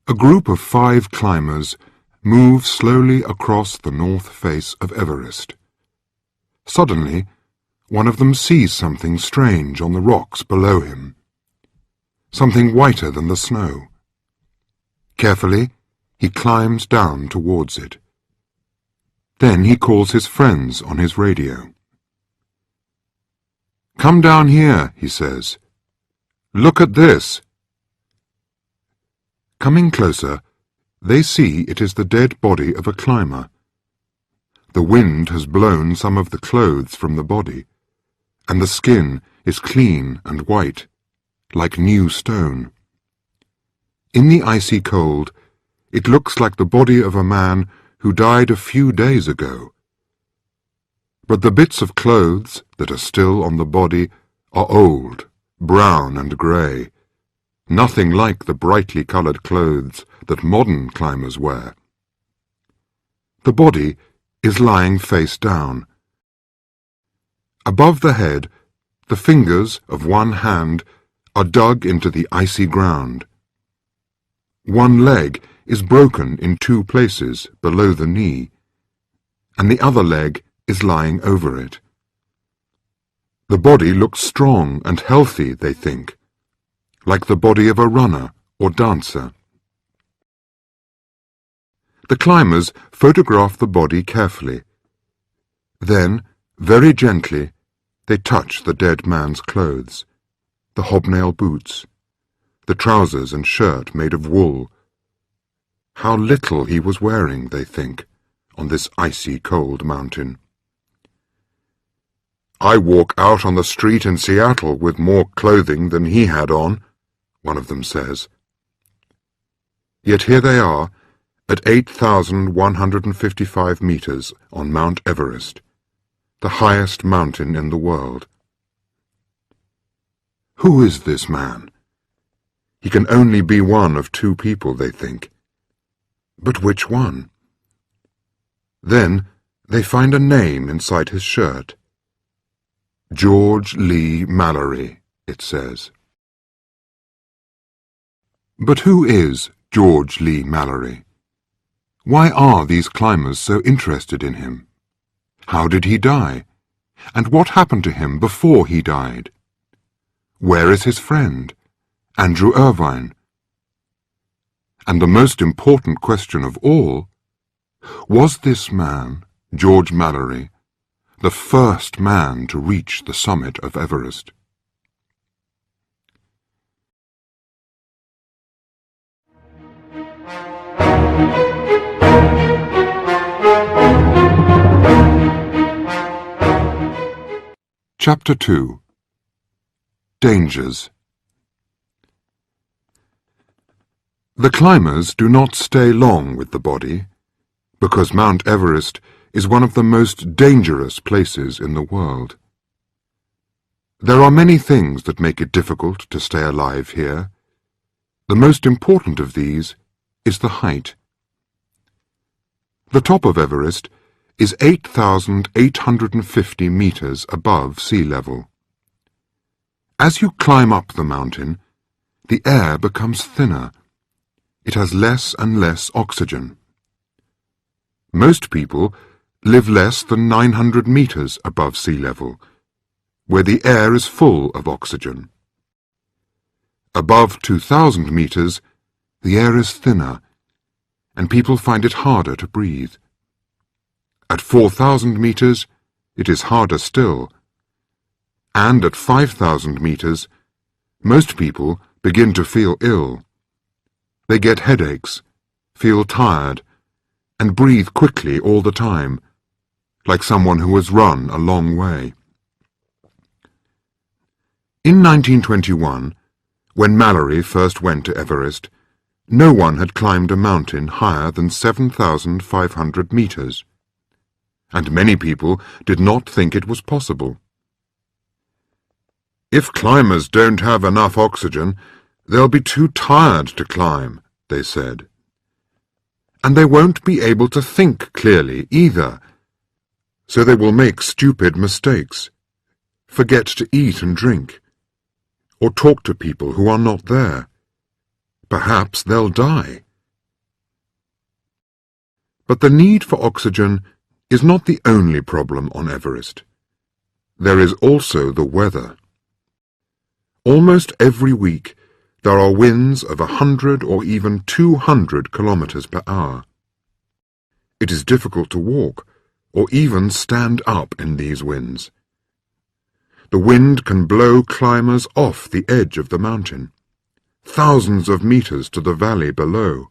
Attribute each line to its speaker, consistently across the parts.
Speaker 1: A group of 5 climbers move slowly across the north face of Everest. Suddenly, one of them sees something strange on the rocks below him, something whiter than the snow. Carefully, he climbs down towards it. Then he calls his friends on his radio. "Come down here," he says. "Look at this." Coming closer, they see it is the dead body of a climber. The wind has blown some of the clothes from the body, and the skin is clean and white, like new stone. In the icy cold, it looks like the body of a man who died a few days ago. But the bits of clothes that are still on the body are old, brown and grey, nothing like the brightly coloured clothes that modern climbers wear. The body is lying face down. Above the head, the fingers of one hand are dug into the icy ground. One leg is broken in 2 places below the knee, and the other leg is lying over it. The body looks strong and healthy, they think, like the body of a runner or dancer. The climbers photograph the body carefully. Then, very gently, they touch the dead man's clothes, the hobnail boots, the trousers and shirt made of wool. How little he was wearing, they think, on this icy cold mountain. "I walk out on the street in Seattle with more clothing than he had on," one of them says. Yet here they are, at 8,155 meters on Mount Everest, the highest mountain in the world. Who is this man? He can only be one of 2 people, they think. But which one? Then they find a name inside his shirt. George Lee Mallory, it says. But who is George Lee Mallory? Why are these climbers so interested in him? How did he die? And what happened to him before he died? Where is his friend, Andrew Irvine? And the most important question of all, was this man, George Mallory, the first man to reach the summit of Everest? Chapter 2. Dangers. The climbers do not stay long with the body, because Mount Everest is one of the most dangerous places in the world. There are many things that make it difficult to stay alive here. The most important of these is the height. The top of Everest is 8,850 meters above sea level. As you climb up the mountain, the air becomes thinner. It has less and less oxygen. Most people live less than 900 meters above sea level, where the air is full of oxygen. Above 2,000 meters, the air is thinner, and people find it harder to breathe. At 4,000 meters, it is harder still. And at 5,000 meters, most people begin to feel ill. They get headaches, feel tired, and breathe quickly all the time, like someone who has run a long way. In 1921, when Mallory first went to Everest, no one had climbed a mountain higher than 7,500 meters, and many people did not think it was possible. "If climbers don't have enough oxygen, they'll be too tired to climb," they said. "And they won't be able to think clearly either, so they will make stupid mistakes, forget to eat and drink, or talk to people who are not there. Perhaps they'll die. But the need for oxygen is not the only problem on Everest. There is also the weather. Almost every week there are winds of 100 or even 200 kilometers per hour. It is difficult to walk or even stand up in these winds. The wind can blow climbers off the edge of the mountain, thousands of meters to the valley below.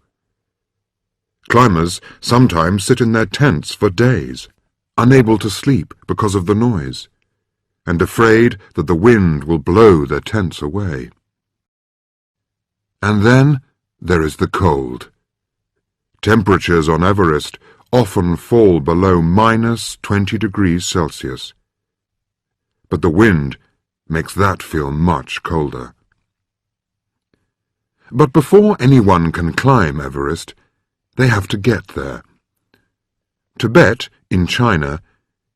Speaker 1: Climbers sometimes sit in their tents for days, unable to sleep because of the noise, and afraid that the wind will blow their tents away. And then there is the cold. Temperatures on Everest often fall below -20 degrees Celsius. But the wind makes that feel much colder. But before anyone can climb Everest, they have to get there. Tibet, in China,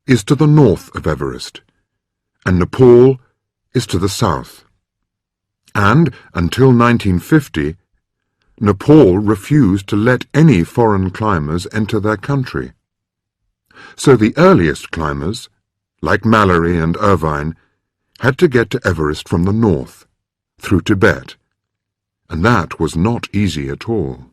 Speaker 1: is to the north of Everest, and Nepal is to the south. And, until 1950, Nepal refused to let any foreign climbers enter their country. So the earliest climbers, like Mallory and Irvine, had to get to Everest from the north, through Tibet, and that was not easy at all.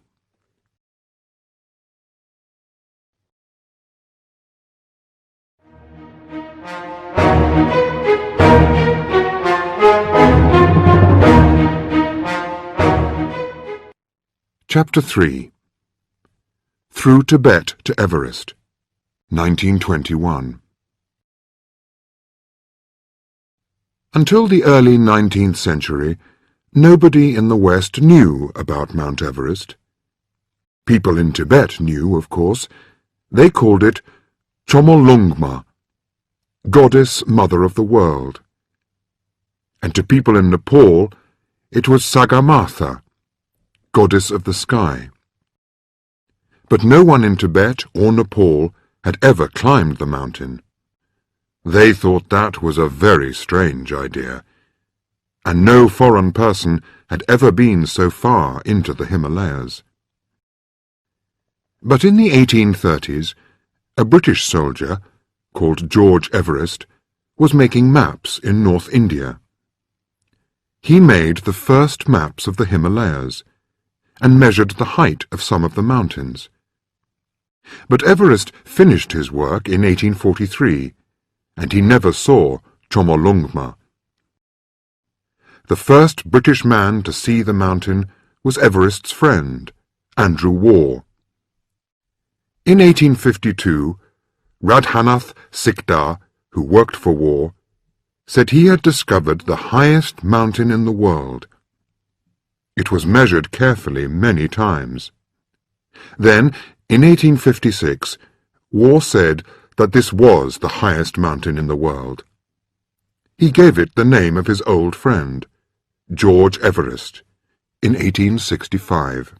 Speaker 1: Chapter 3. Through Tibet to Everest, 1921. Until the early 19th century, nobody in the West knew about Mount Everest. People in Tibet knew, of course. They called it Chomolungma, Goddess Mother of the World. And to people in Nepal, it was Sagarmatha, Goddess of the Sky. But no one in Tibet or Nepal had ever climbed the mountain. They thought that was a very strange idea, and no foreign person had ever been so far into the Himalayas. But in the 1830s, a British soldier, called George Everest, was making maps in North India. He made the first maps of the Himalayas, and measured the height of some of the mountains. But Everest finished his work in 1843, and he never saw Chomolungma. The first British man to see the mountain was Everest's friend, Andrew Waugh. In 1852, Radhanath Sikdar, who worked for Waugh, said he had discovered the highest mountain in the world. It was measured carefully many times. Then, in 1856, Waugh said that this was the highest mountain in the world. He gave it the name of his old friend, George Everest, in 1865.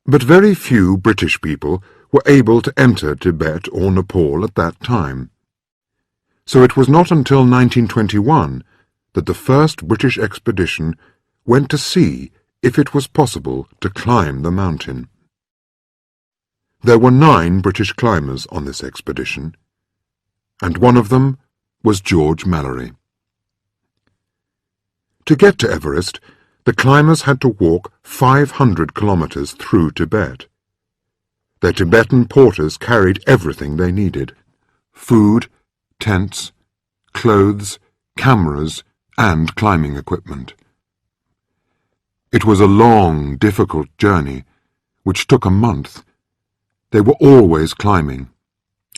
Speaker 1: But very few British people were able to enter Tibet or Nepal at that time. So it was not until 1921 that the first British expedition went to see if it was possible to climb the mountain. There were 9 British climbers on this expedition, and one of them was George Mallory. To get to Everest, the climbers had to walk 500 kilometers through Tibet. Their Tibetan porters carried everything they needed: food, tents, clothes, cameras, and climbing equipment. It was a long, difficult journey, which took a month. They were always climbing,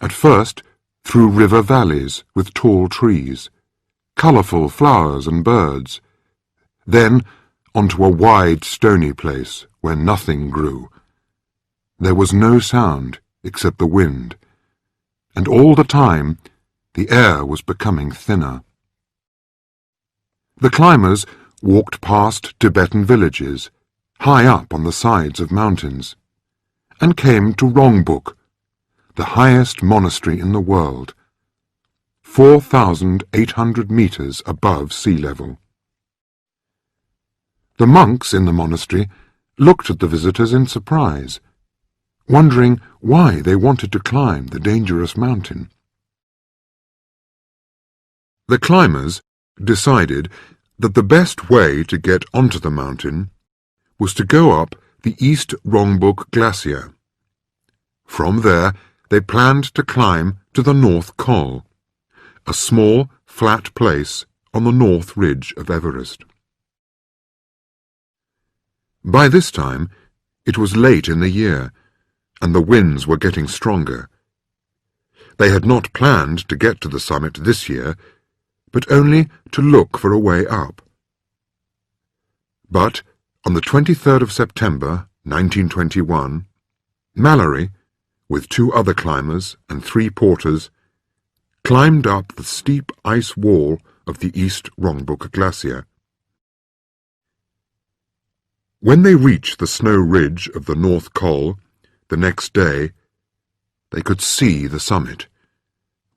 Speaker 1: at first through river valleys with tall trees, colourful flowers and birds, then onto a wide stony place where nothing grew. There was no sound except the wind, and all the time the air was becoming thinner. The climbers walked past Tibetan villages, high up on the sides of mountains, and came to Rongbuk, the highest monastery in the world, 4,800 meters above sea level. The monks in the monastery looked at the visitors in surprise. wondering why they wanted to climb the dangerous mountain. The climbers decided that the best way to get onto the mountain was to go up the East Rongbuk Glacier. From there, they planned to climb to the North Col, a small, flat place on the north ridge of Everest. By this time, it was late in the year, and the winds were getting stronger. They had not planned to get to the summit this year, but only to look for a way up. But on the 23rd of September, 1921, Mallory, with 2 other climbers and 3 porters, climbed up the steep ice wall of the East Rongbuk Glacier. When they reached the snow ridge of the North Col the next day, they could see the summit,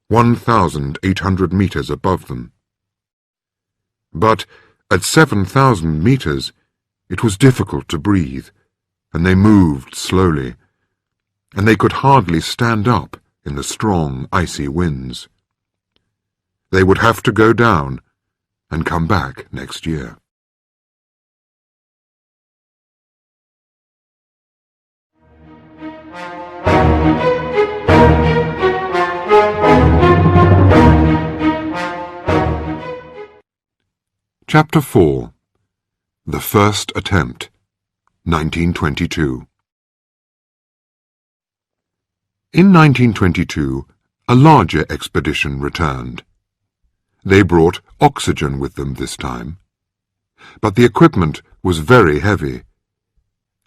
Speaker 1: 1,800 meters above them. But at 7,000 meters, it was difficult to breathe, and they moved slowly, and they could hardly stand up in the strong, icy winds. They would have to go down and come back next year. Chapter 4. The First Attempt, 1922. In 1922, a larger expedition returned. They brought oxygen with them this time, but the equipment was very heavy,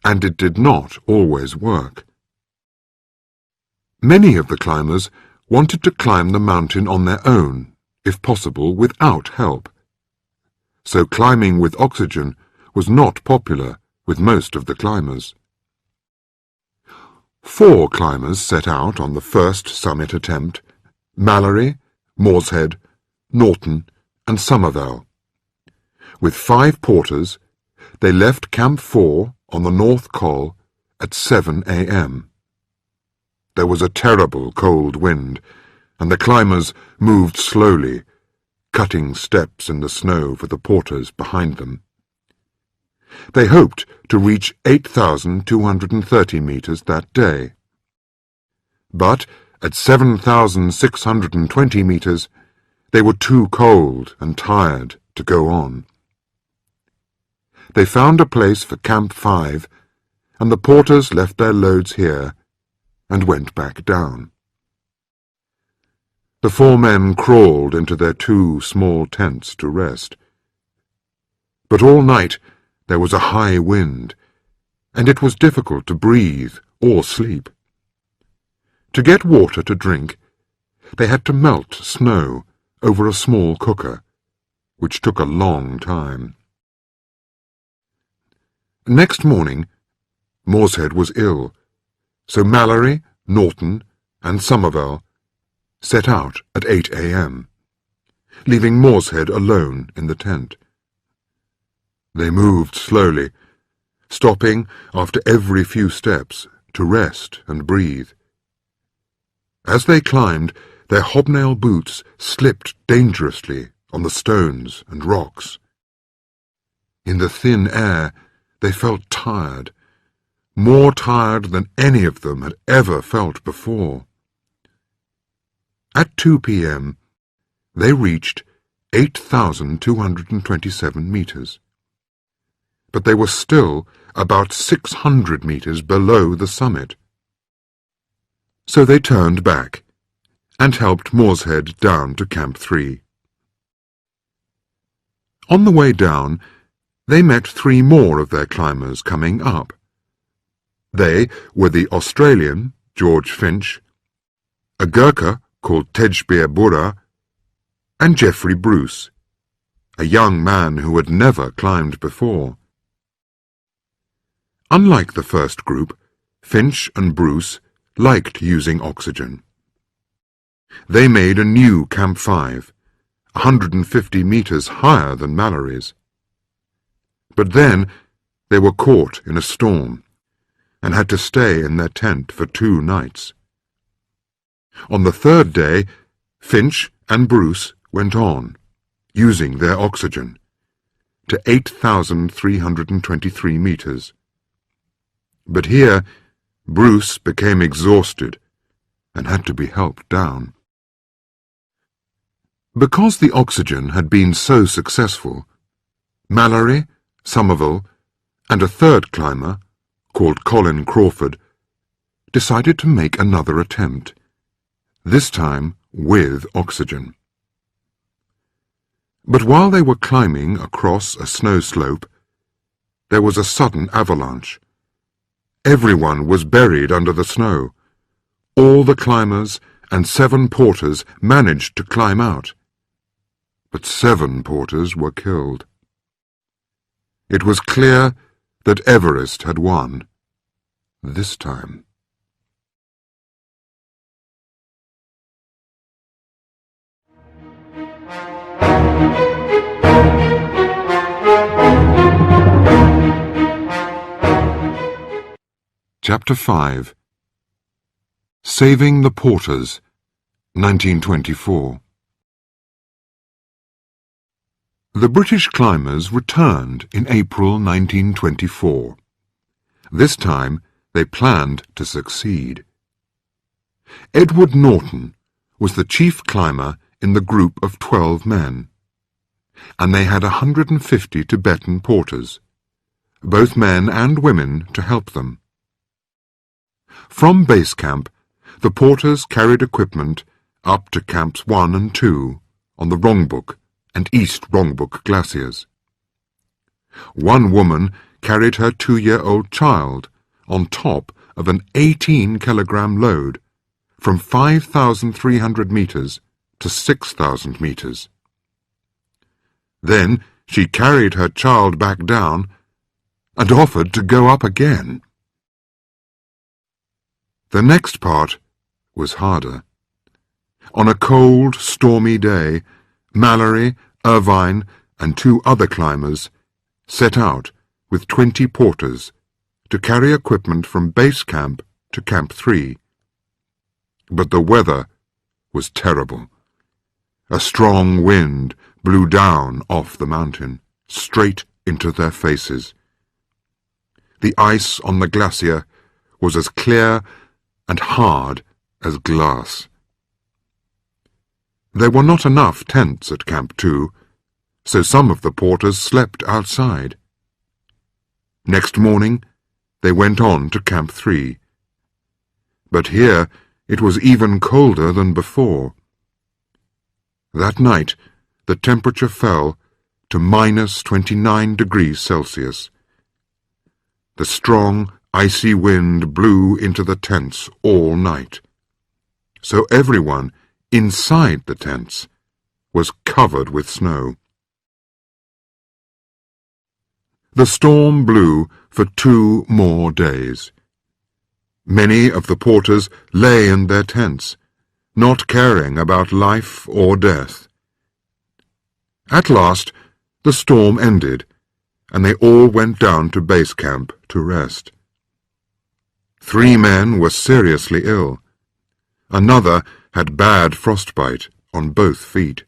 Speaker 1: and it did not always work. Many of the climbers wanted to climb the mountain on their own, if possible without help. So climbing with oxygen was not popular with most of the climbers. 4 climbers set out on the first summit attempt: Mallory, Morshead, Norton and Somerville. With 5 porters, they left Camp 4 on the North Col at 7 a.m. There was a terrible cold wind, and the climbers moved slowly, cutting steps in the snow for the porters behind them. They hoped to reach 8,230 meters that day. But at 7,620 meters, they were too cold and tired to go on. They found a place for Camp 5, and the porters left their loads here and went back down. The 4 men crawled into their 2 small tents to rest. But all night there was a high wind, and it was difficult to breathe or sleep. To get water to drink, they had to melt snow over a small cooker, which took a long time. Next morning, Morshead was ill, so Mallory, Norton and Somerville set out at 8 a.m., leaving Morshead alone in the tent. They moved slowly, stopping after every few steps to rest and breathe. As they climbed, their hobnail boots slipped dangerously on the stones and rocks. In the thin air, they felt tired, more tired than any of them had ever felt before. At 2 p.m., they reached 8,227 meters. But they were still about 600 meters below the summit. So they turned back and helped Morshead down to Camp 3. On the way down, they met 3 more of their climbers coming up. They were the Australian, George Finch, a Gurkha called Tejbir Burra, and Geoffrey Bruce, a young man who had never climbed before. Unlike the first group, Finch and Bruce liked using oxygen. They made a new Camp 5, 150 meters higher than Mallory's. But then they were caught in a storm, and had to stay in their tent for 2 nights. On the 3rd day, Finch and Bruce went on, using their oxygen, to 8,323 meters. But here, Bruce became exhausted and had to be helped down. Because the oxygen had been so successful, Mallory, Somerville, and a 3rd climber, called Colin Crawford, decided to make another attempt, this time with oxygen. But while they were climbing across a snow slope, there was a sudden avalanche. Everyone was buried under the snow. All the climbers and 7 porters managed to climb out, but 7 porters were killed. It was clear that Everest had won, this time. Chapter 5. Saving the Porters, 1924. The British climbers returned in April 1924. This time they planned to succeed. Edward Norton was the chief climber in the group of 12 men, and they had 150 Tibetan porters, both men and women, to help them. From base camp, the porters carried equipment up to camps 1 and 2 on the Rongbuk and East Rongbuk glaciers. One woman carried her 2-year-old child on top of an 18-kilogram load from 5,300 meters to 6,000 meters. Then she carried her child back down and offered to go up again. The next part was harder. On a cold, stormy day, Mallory, Irvine, and 2 other climbers set out with 20 porters to carry equipment from base camp to Camp 3. But the weather was terrible. A strong wind blew down off the mountain, straight into their faces. The ice on the glacier was as clear and hard as glass. There were not enough tents at Camp 2, so some of the porters slept outside. Next morning, they went on to Camp 3. But here it was even colder than before. That night, the temperature fell to -29 degrees Celsius. The strong, icy wind blew into the tents all night, so everyone inside the tents was covered with snow. The storm blew for 2 more days. Many of the porters lay in their tents, not caring about life or death. At last, the storm ended, and they all went down to base camp to rest. 3 men were seriously ill. Another had bad frostbite on both feet.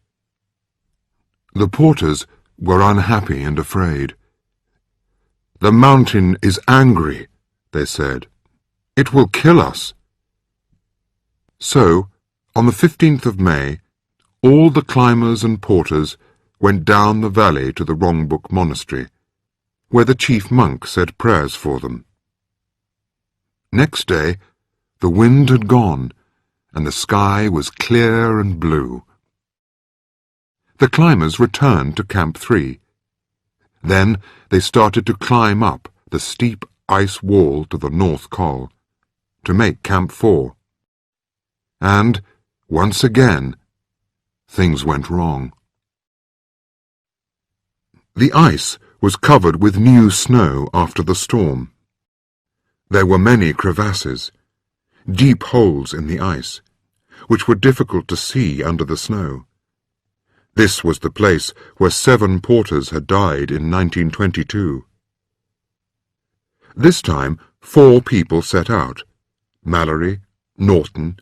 Speaker 1: The porters were unhappy and afraid. "The mountain is angry," they said. "It will kill us." So, on the 15th of May, all the climbers and porters went down the valley to the Rongbuk monastery, where the chief monk said prayers for them. Next day, the wind had gone, and the sky was clear and blue. The climbers returned to Camp 3. Then they started to climb up the steep ice wall to the North Col, to make Camp 4. And, once again, things went wrong. The ice was covered with new snow after the storm. There were many crevasses, deep holes in the ice, which were difficult to see under the snow. This was the place where 7 porters had died in 1922. This time 4 people set out: Mallory, Norton,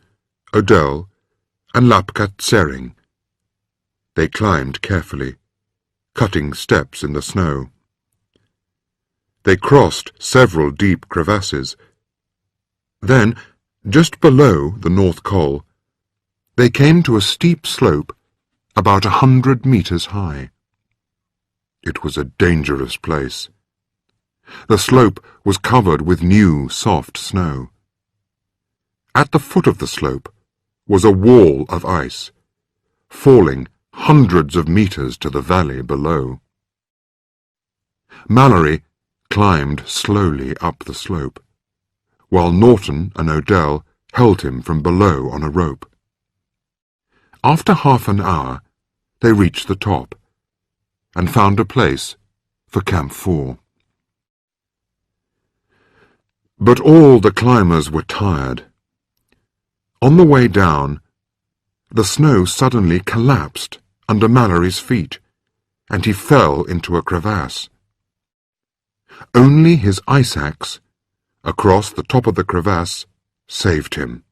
Speaker 1: Odell, and Lapkat Tsering. They climbed carefully, cutting steps in the snow. They crossed several deep crevasses. Then, just below the North Col, they came to a steep slope about 100 meters high. It was a dangerous place. The slope was covered with new, soft snow. At the foot of the slope was a wall of ice, falling hundreds of meters to the valley below. Mallory climbed slowly up the slope, while Norton and Odell held him from below on a rope. After half an hour, they reached the top and found a place for Camp 4. But all the climbers were tired. On the way down, the snow suddenly collapsed under Mallory's feet, and he fell into a crevasse. Only his ice axe, across the top of the crevasse, saved him.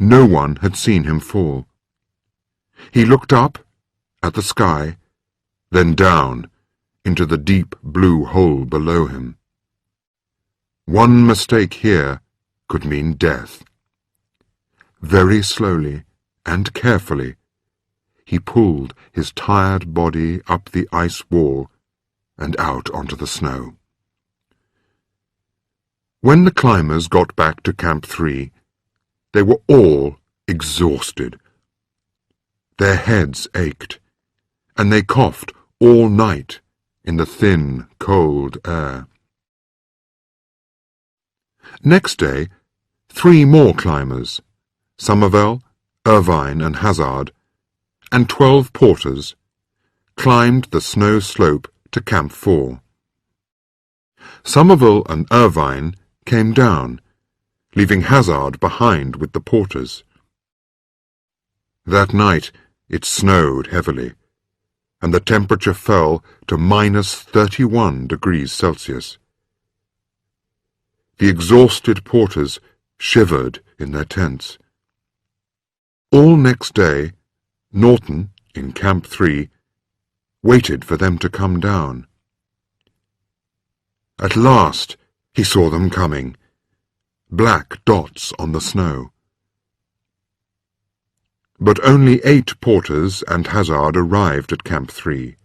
Speaker 1: No one had seen him fall. He looked up at the sky, then down into the deep blue hole below him. One mistake here could mean death. Very slowly and carefully, he pulled his tired body up the ice wall and out onto the snow. When the climbers got back to Camp 3, they were all exhausted. Their heads ached, and they coughed all night in the thin, cold air. Next day, 3 more climbers, Somerville, Irvine and Hazard, and 12 porters, climbed the snow slope to Camp 4. Somerville and Irvine came down, leaving Hazard behind with the porters. That night it snowed heavily, and the temperature fell to -31 degrees Celsius. The exhausted porters shivered in their tents. All next day, Norton, in Camp 3, waited for them to come down. At last he saw them coming, black dots on the snow. But only 8 porters and Hazard arrived at Camp 3.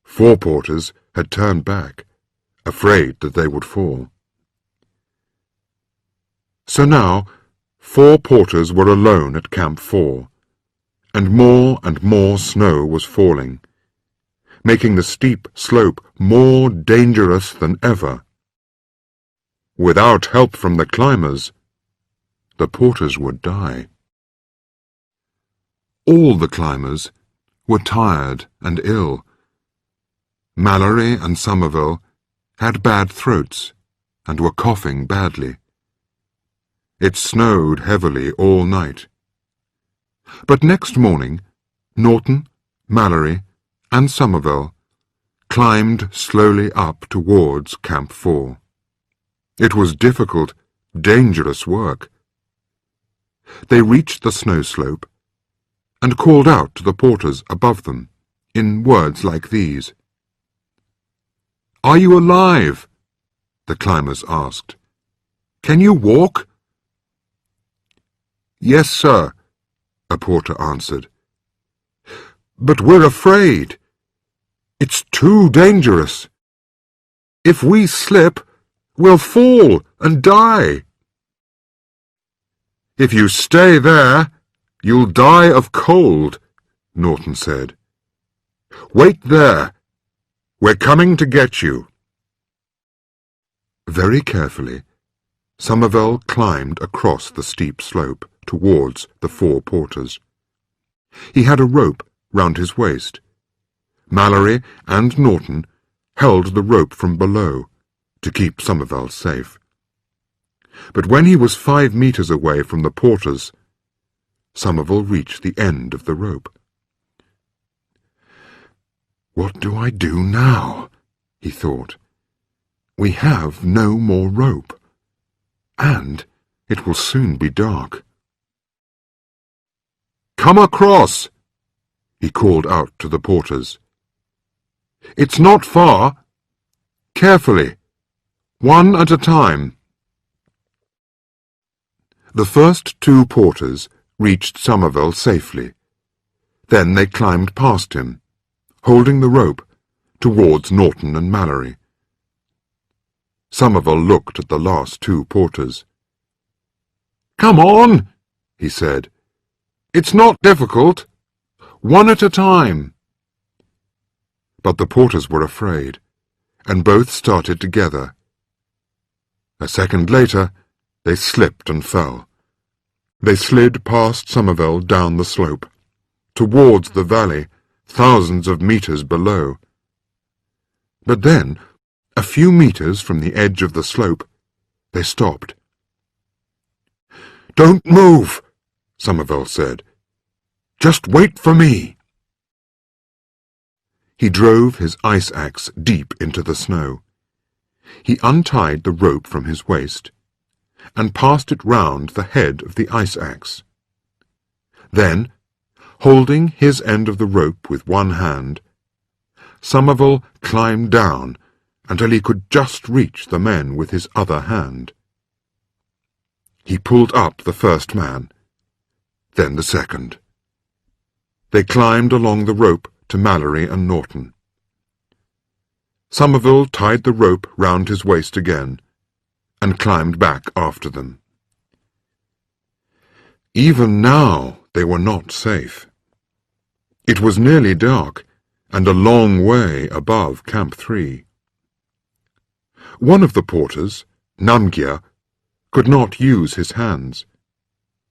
Speaker 1: 4 porters had turned back, afraid that they would fall. So now 4 porters were alone at Camp 4, and more snow was falling, making the steep slope more dangerous than ever. Without help from the climbers, the porters would die. All the climbers were tired and ill. Mallory and Somerville had bad throats and were coughing badly. It snowed heavily all night. But next morning, Norton, Mallory, and Somerville climbed slowly up towards Camp 4. It was difficult, dangerous work. They reached the snow slope and called out to the porters above them in words like these. "Are you alive?" the climbers asked. "Can you walk?" "Yes, sir," a porter answered. "But we're afraid. It's too dangerous. If we slip, we'll fall and die." "If you stay there, you'll die of cold," Norton said. "Wait there. We're coming to get you." Very carefully, Somerville climbed across the steep slope towards the 4 porters. He had a rope round his waist. Mallory and Norton held the rope from below to keep Somerville safe. But when he was 5 meters away from the porters, Somerville reached the end of the rope. "What do I do now?" he thought. "We have no more rope, and it will soon be dark." "Come across," he called out to the porters. "It's not far. Carefully, one at a time." The first two porters reached Somerville safely. Then they climbed past him, holding the rope, towards Norton and Mallory. Somerville looked at the last two porters. "Come on," he said. "It's not difficult. One at a time." But the porters were afraid, and both started together. A second later, they slipped and fell. They slid past Somerville down the slope, towards the valley, thousands of meters below. But then, a few meters from the edge of the slope, they stopped. "Don't move," Somerville said. "Just wait for me." He drove his ice axe deep into the snow. He untied the rope from his waist and passed it round the head of the ice axe. Then, holding his end of the rope with one hand, Somerville climbed down until he could just reach the men with his other hand. He pulled up the first man, then the second. They climbed along the rope to Mallory and Norton. Somerville tied the rope round his waist again and climbed back after them. Even now they were not safe. It was nearly dark and a long way above Camp 3. One of the porters, Namgyar, could not use his hands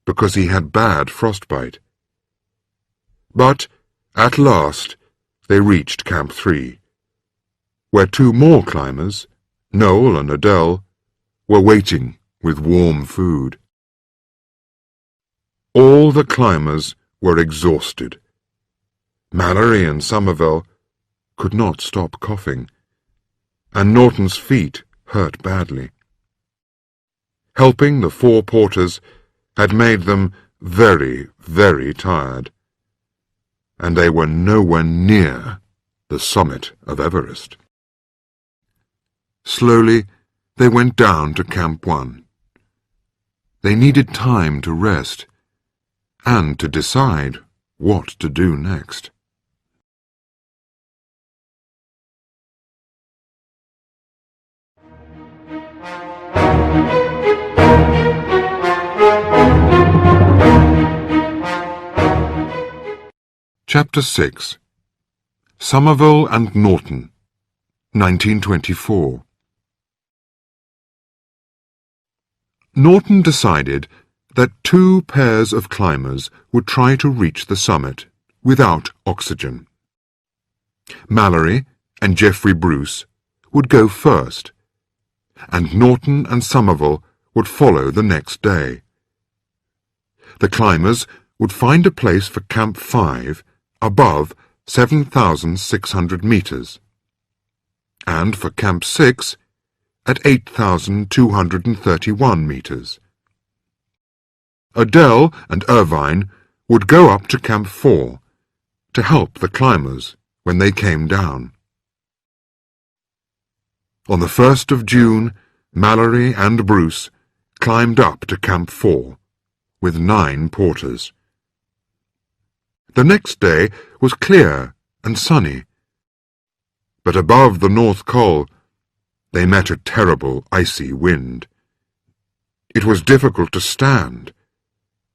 Speaker 1: because he had bad frostbite. But at last they reached Camp 3, where two more climbers, Noel and Adele, were waiting with warm food. All the climbers were exhausted. Mallory and Somerville could not stop coughing, and Norton's feet hurt badly. Helping the four porters had made them very, very tired, and they were nowhere near the summit of Everest. Slowly, they went down to Camp 1. They needed time to rest and to decide what to do next. Chapter 6. Somerville and Norton, 1924. Norton decided that two pairs of climbers would try to reach the summit without oxygen. Mallory and Geoffrey Bruce would go first, and Norton and Somerville would follow the next day. The climbers would find a place for Camp 5 above 7,600 meters, and for Camp 6 at 8,231 meters. Adele and Irvine would go up to Camp 4 to help the climbers when they came down. On the 1st of June, Mallory and Bruce climbed up to Camp 4 with 9 porters. The next day was clear and sunny, but above the North Col they met a terrible icy wind. It was difficult to stand,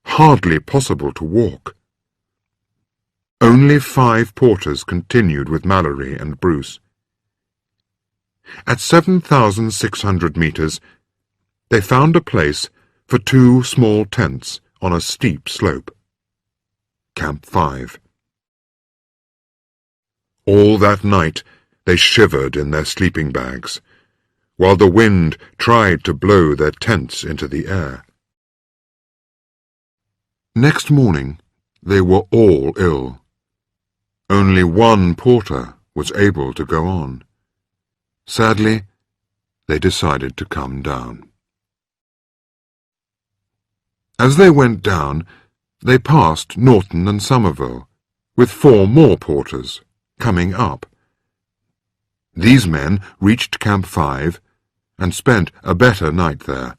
Speaker 1: hardly possible to walk. Only 5 porters continued with Mallory and Bruce. At 7,600 meters, they found a place for 2 small tents on a steep slope. Camp 5. All that night they shivered in their sleeping bags, while the wind tried to blow their tents into the air. Next morning they were all ill. Only one porter was able to go on. Sadly, they decided to come down. As they went down, they passed Norton and Somerville, with 4 more porters, coming up. These men reached Camp 5 and spent a better night there.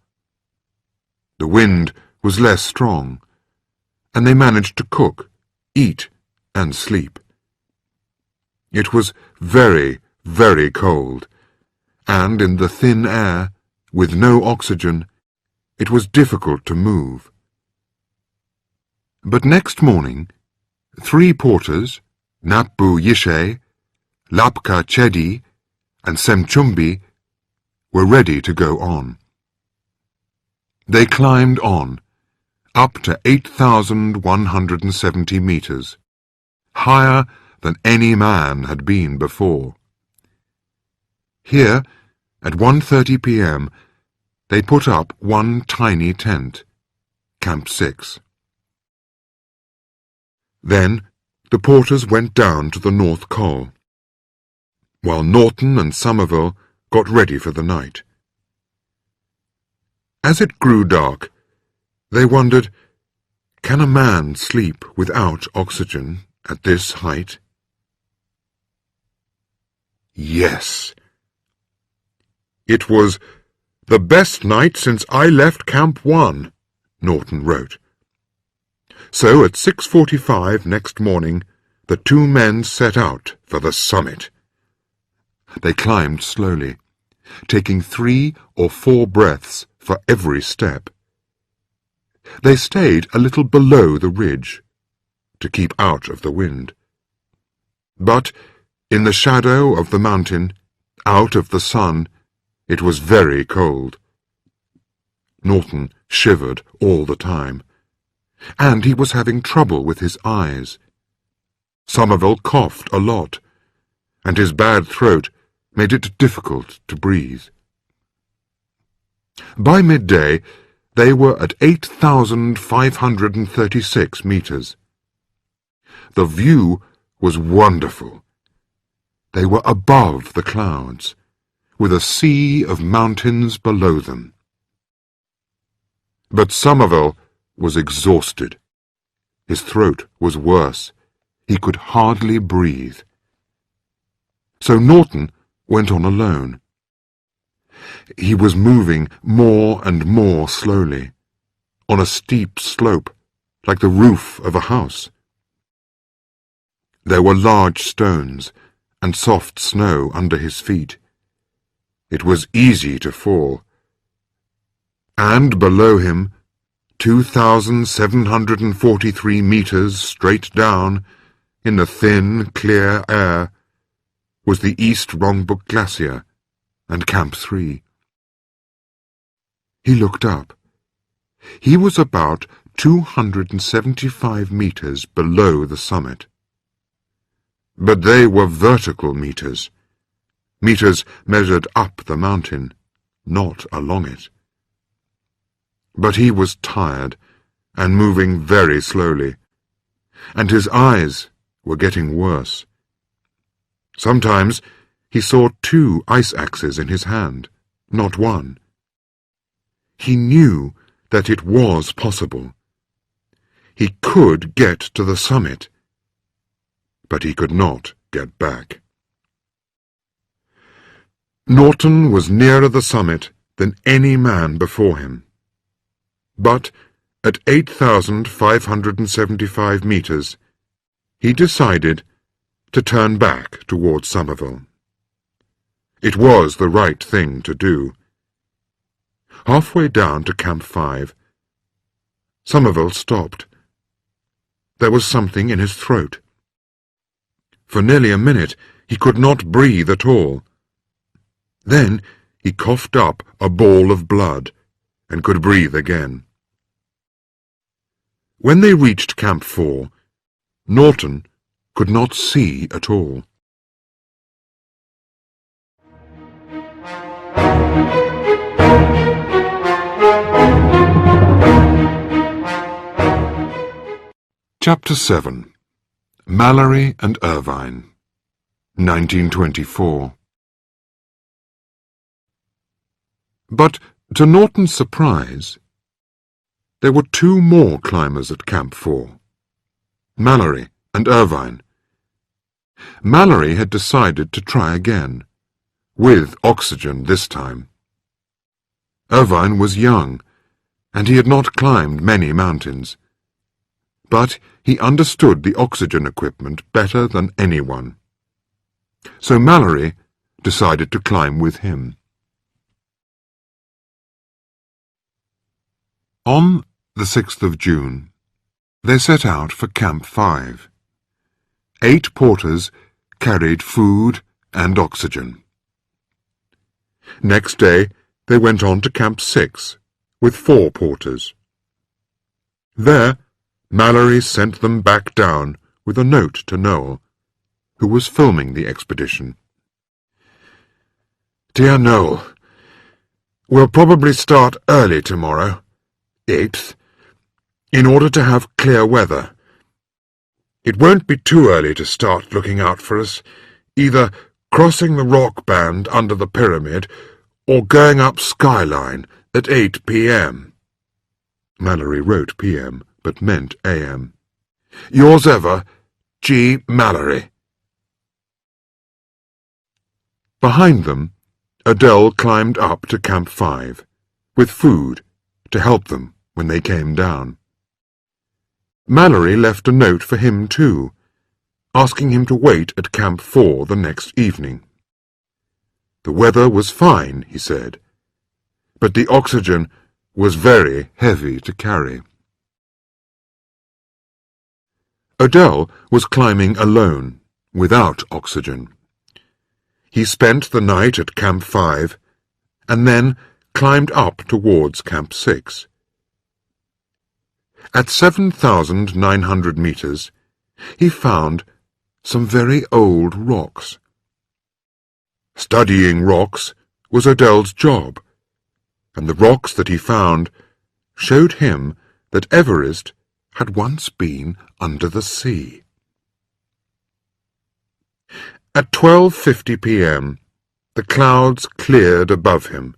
Speaker 1: The wind was less strong, and they managed to cook, eat, and sleep. It was very, very cold, and in the thin air, with no oxygen, it was difficult to move. But next morning, 3 porters, Napbu Yishe, Lapka Chedi, and Semchumbi, were ready to go on. They climbed on, up to 8,170 meters, higher than any man had been before. Here, at 1:30 p.m., they put up one tiny tent, Camp 6. Then the porters went down to the North Col, while Norton and Somerville got ready for the night. As it grew dark, they wondered, can a man sleep without oxygen at this height? Yes. It was the best night since I left Camp 1, Norton wrote. So at 6:45 next morning, the 2 men set out for the summit. They climbed slowly, taking 3 or 4 breaths for every step. They stayed a little below the ridge, to keep out of the wind. But in the shadow of the mountain, out of the sun, it was very cold. Norton shivered all the time, and he was having trouble with his eyes. Somerville coughed a lot, and his bad throat made it difficult to breathe. By midday, they were at 8,536 meters. The view was wonderful. They were above the clouds, with a sea of mountains below them. But Somerville was exhausted. His throat was worse. He could hardly breathe. So Norton went on alone. He was moving more and more slowly, on a steep slope, like the roof of a house. There were large stones and soft snow under his feet. It was easy to fall. And below him, 2,743 meters straight down, in the thin, clear air, was the East Rongbuk Glacier and Camp 3. He looked up. He was about 275 meters below the summit. But they were vertical meters, meters measured up the mountain, not along it. But he was tired and moving very slowly, and his eyes were getting worse. Sometimes he saw 2 ice axes in his hand, not one. He knew that it was possible. He could get to the summit, but he could not get back. Norton was nearer the summit than any man before him. But at 8,575 meters, he decided to turn back towards Somerville. It was the right thing to do. Halfway down to Camp 5, Somerville stopped. There was something in his throat. For nearly a minute he could not breathe at all. Then he coughed up a ball of blood and could breathe again. When they reached Camp 4, Norton could not see at all. Chapter 7. Mallory and Irvine, 1924. But, to Norton's surprise, there were two more climbers at Camp 4, Mallory and Irvine. Mallory had decided to try again, with oxygen this time. Irvine was young, and he had not climbed many mountains, but he understood the oxygen equipment better than anyone. So Mallory decided to climb with him. On the 6th of June, they set out for Camp 5. 8 porters carried food and oxygen. Next day, they went on to Camp 6 with 4 porters. There, Mallory sent them back down with a note to Noel, who was filming the expedition. "Dear Noel, we'll probably start early tomorrow, 8th, in order to have clear weather. It won't be too early to start looking out for us, either crossing the rock band under the pyramid or going up Skyline at 8 p.m. Mallory wrote p.m. but meant a.m. "Yours ever, G. Mallory." Behind them, Adele climbed up to Camp 5, with food to help them when they came down. Mallory left a note for him too, asking him to wait at Camp 4 the next evening. The weather was fine, he said, but the oxygen was very heavy to carry. Adele was climbing alone, without oxygen. He spent the night at Camp 5, and then climbed up towards Camp 6. At 7,900 meters, he found some very old rocks. Studying rocks was Adele's job, and the rocks that he found showed him that Everest had once been under the sea. At 12:50 p.m., the clouds cleared above him,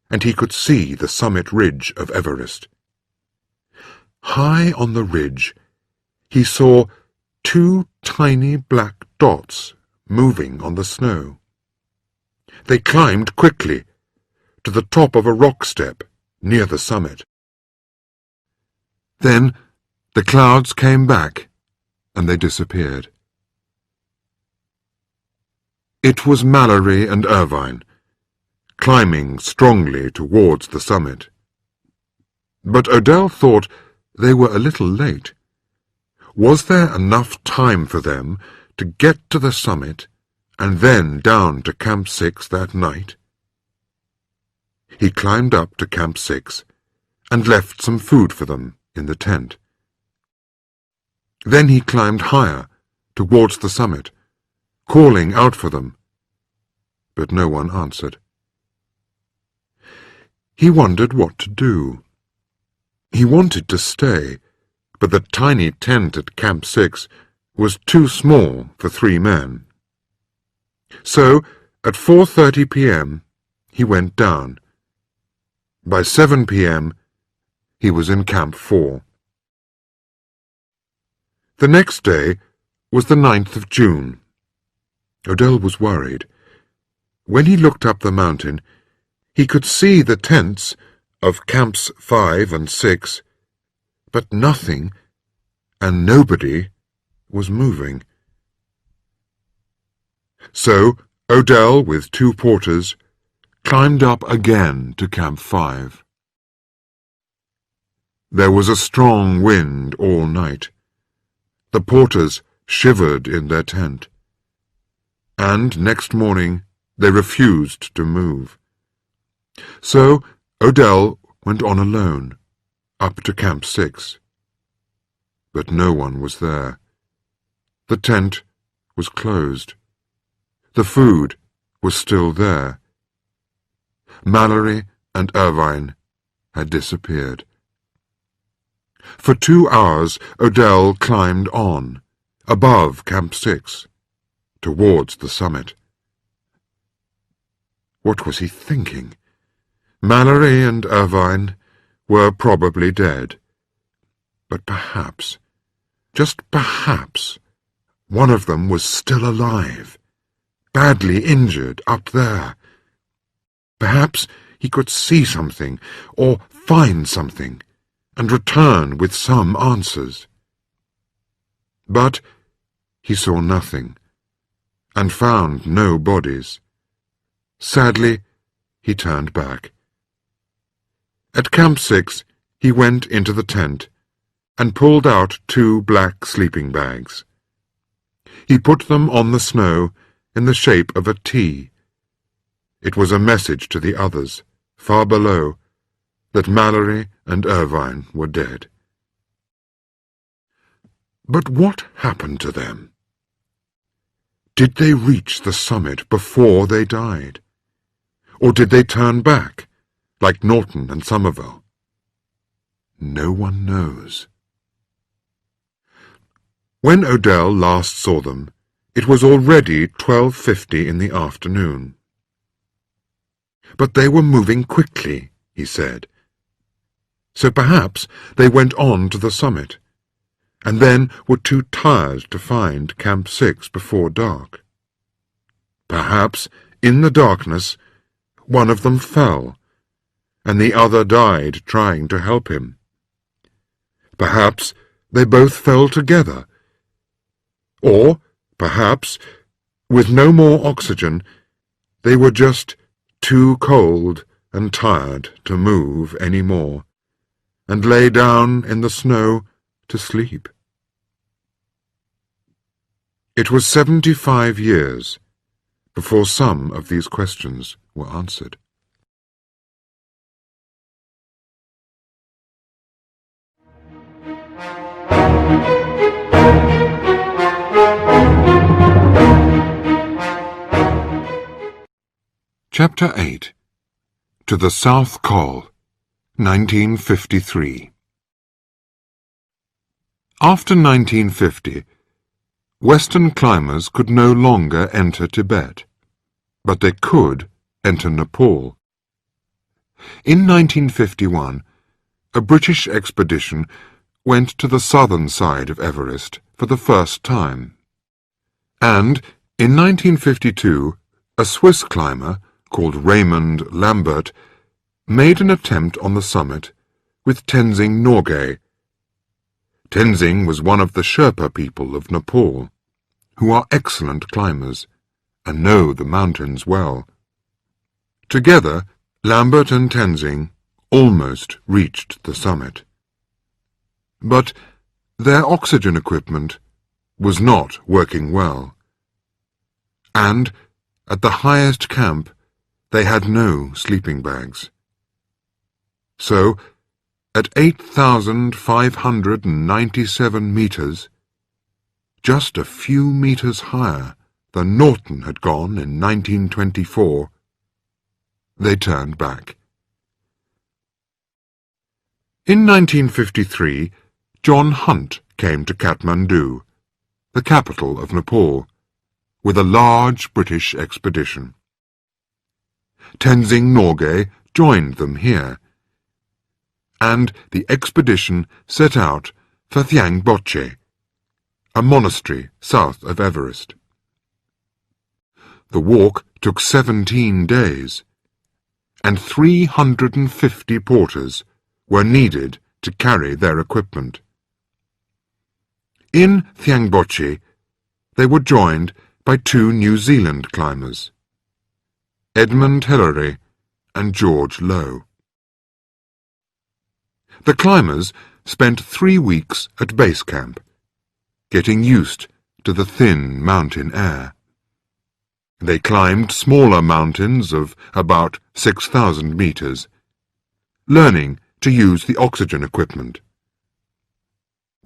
Speaker 1: and he could see the summit ridge of Everest. High on the ridge, he saw 2 tiny black dots moving on the snow. They climbed quickly to the top of a rock step near the summit. Then the clouds came back, and they disappeared. It was Mallory and Irvine, climbing strongly towards the summit. But Adele thought they were a little late. Was there enough time for them to get to the summit and then down to Camp 6 that night? He climbed up to Camp 6 and left some food for them in the tent. Then he climbed higher towards the summit, calling out for them, but no one answered. He wondered what to do. He wanted to stay, but the tiny tent at Camp 6 was too small for 3 men. So, at 4:30 p.m., he went down. By 7 p.m., he was in Camp 4. The next day was the 9th of June. Adele was worried. When he looked up the mountain, he could see the tents of Camps 5 and 6, but nothing and nobody was moving. So Adele, with 2 porters, climbed up again to Camp 5. There was a strong wind all night. The porters shivered in their tent, and next morning they refused to move. So Adele went on alone, up to Camp 6. But no one was there. The tent was closed. The food was still there. Mallory and Irvine had disappeared. For 2 hours Adele climbed on, above Camp 6, towards the summit. What was he thinking? Mallory and Irvine were probably dead. But perhaps, just perhaps, one of them was still alive, badly injured up there. Perhaps he could see something, or find something, and return with some answers. But he saw nothing, and found no bodies. Sadly, he turned back. At Camp 6, he went into the tent and pulled out 2 black sleeping bags. He put them on the snow in the shape of a T. It was a message to the others, far below, that Mallory and Irvine were dead. But what happened to them? Did they reach the summit before they died? Or did they turn back, like Norton and Somerville? No one knows. When Odell last saw them, it was already 12:50 in the afternoon. But they were moving quickly, he said. So perhaps they went on to the summit, and then were too tired to find Camp 6 before dark. Perhaps, in the darkness, one of them fell, and the other died trying to help him. Perhaps they both fell together. Or, perhaps, with no more oxygen, they were just too cold and tired to move any more, and lay down in the snow to sleep. It was 75 years before some of these questions were answered. Chapter 8. To the South Col, 1953. After 1950, Western climbers could no longer enter Tibet, but they could enter Nepal. In 1951, a British expedition went to the southern side of Everest for the first time, and in 1952, a Swiss climber called Raymond Lambert made an attempt on the summit with Tenzing Norgay. Tenzing was one of the Sherpa people of Nepal, who are excellent climbers and know the mountains well. Together, Lambert and Tenzing almost reached the summit. But their oxygen equipment was not working well, and at the highest camp they had no sleeping bags. So, at 8,597 meters, just a few meters higher than Norton had gone in 1924, they turned back. In 1953, John Hunt came to Kathmandu, the capital of Nepal, with a large British expedition. Tenzing Norgay joined them here, and the expedition set out for Thangboche, a monastery south of Everest. The walk took 17 days, and 350 porters were needed to carry their equipment. In Thangboche, they were joined by 2 New Zealand climbers, Edmund Hillary and George Lowe. The climbers spent 3 weeks at base camp, getting used to the thin mountain air. They climbed smaller mountains of about 6,000 meters, learning to use the oxygen equipment.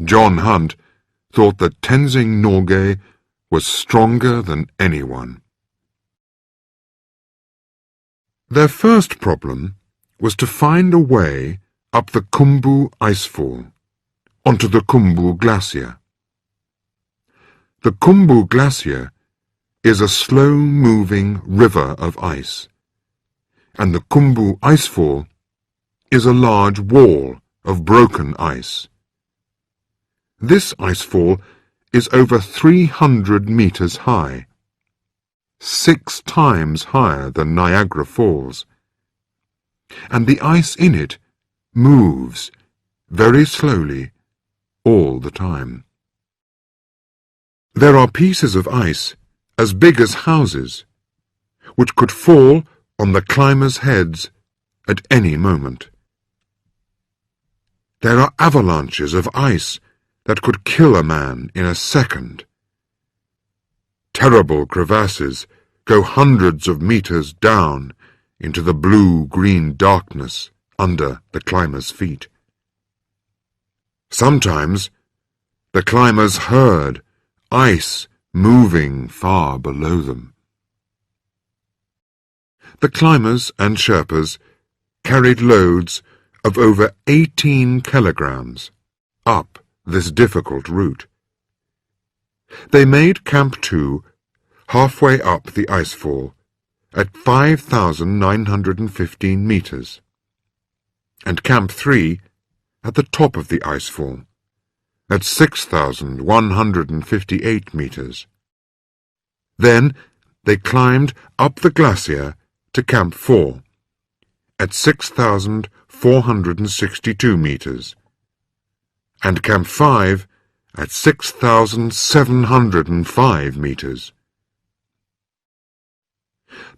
Speaker 1: John Hunt thought that Tenzing Norgay was stronger than anyone. Their first problem was to find a way up the Khumbu icefall onto the Khumbu Glacier. The Khumbu Glacier is a slow-moving river of ice, and the Khumbu icefall is a large wall of broken ice. This icefall is over 300 meters high, 6 times higher than Niagara Falls, and the ice in it moves very slowly all the time. There are pieces of ice as big as houses, which could fall on the climbers' heads at any moment. There are avalanches of ice that could kill a man in a second. Terrible crevasses go hundreds of meters down into the blue-green darkness under the climbers' feet. Sometimes the climbers heard ice moving far below them. The climbers and Sherpas carried loads of over 18 kilograms up this difficult route. They made Camp 2 halfway up the icefall at 5,915 meters, and Camp 3 at the top of the icefall at 6,158 meters. Then they climbed up the glacier to Camp 4 at 6,462 meters, and Camp 5 at 6,705 meters.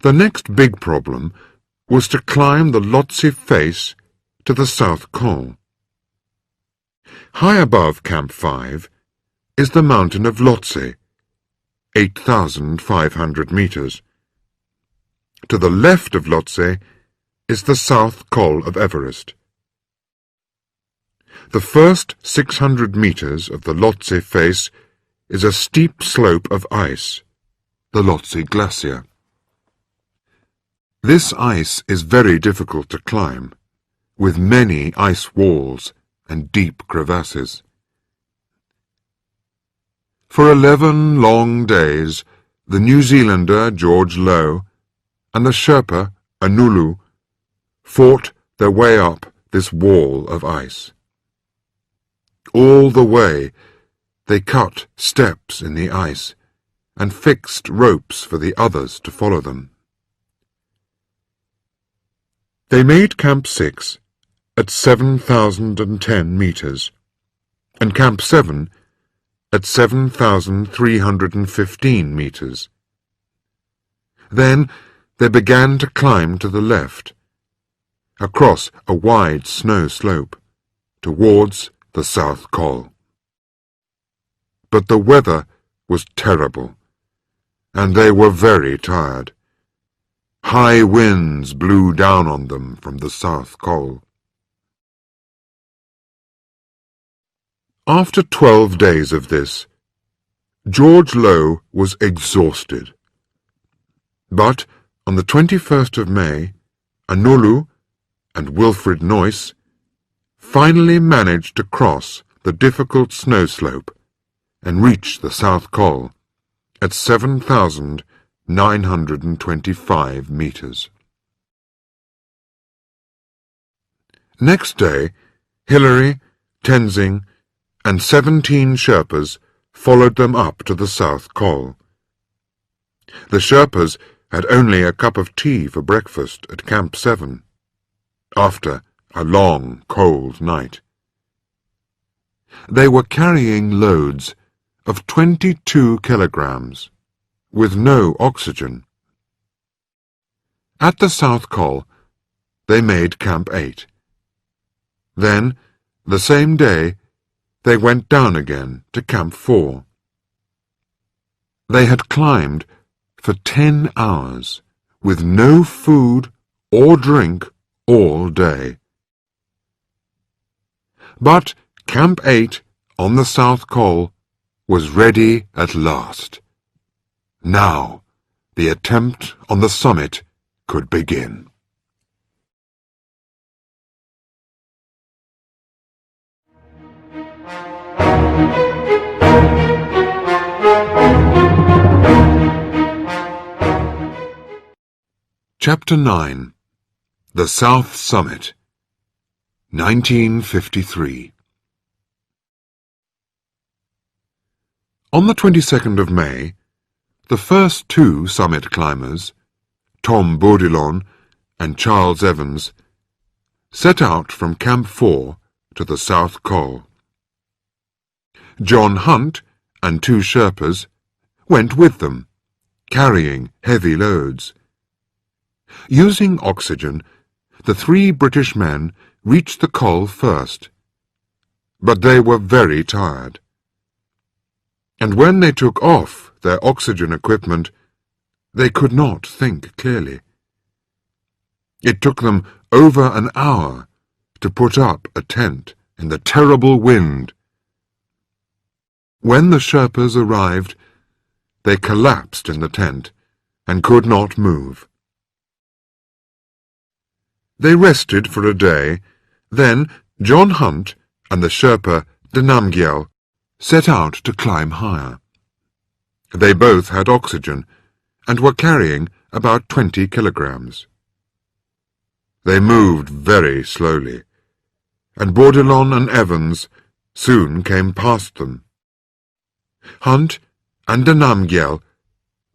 Speaker 1: The next big problem was to climb the Lhotse face to the South Col. High above Camp 5 is the mountain of Lhotse, 8,500 meters. To the left of Lhotse is the South Col of Everest. The first 600 meters of the Lhotse face is a steep slope of ice, the Lhotse Glacier. This ice is very difficult to climb, with many ice walls and deep crevasses. For 11 long days, the New Zealander George Low and the Sherpa Anulu fought their way up this wall of ice. All the way, they cut steps in the ice and fixed ropes for the others to follow them. They made Camp 6 at 7,010 meters, and Camp 7 at 7,315 meters. Then they began to climb to the left, across a wide snow slope, towards the South Col. But the weather was terrible, and they were very tired. High winds blew down on them from the South Col. After 12 days of this, George Low was exhausted. But on the 21st of May, Anulu and Wilfred Noyce finally managed to cross the difficult snow slope and reach the South Col at 7,925 meters. Next day, Hillary, Tenzing, and 17 Sherpas followed them up to the South Col. The Sherpas had only a cup of tea for breakfast at Camp 7, after a long, cold night. They were carrying loads of 22 kilograms, with no oxygen. At the South Col, they made Camp 8. Then, the same day, they went down again to Camp 4. They had climbed for 10 hours, with no food or drink all day. But Camp 8 on the South Col was ready at last. Now the attempt on the summit could begin. Chapter 9. The South Summit, 1953. On the 22nd of May, the first two summit climbers, Tom Bourdillon and Charles Evans, set out from Camp 4 to the South Col. John Hunt and two Sherpas went with them, carrying heavy loads. Using oxygen, the three British men reached the Col first, but they were very tired. And when they took off their oxygen equipment, they could not think clearly. It took them over an hour to put up a tent in the terrible wind. When the Sherpas arrived, they collapsed in the tent and could not move. They rested for a day. Then John Hunt and the Sherpa Denamgyel set out to climb higher. They both had oxygen and were carrying about 20 kilograms. They moved very slowly, and Bourdillon and Evans soon came past them. Hunt and Denamgyel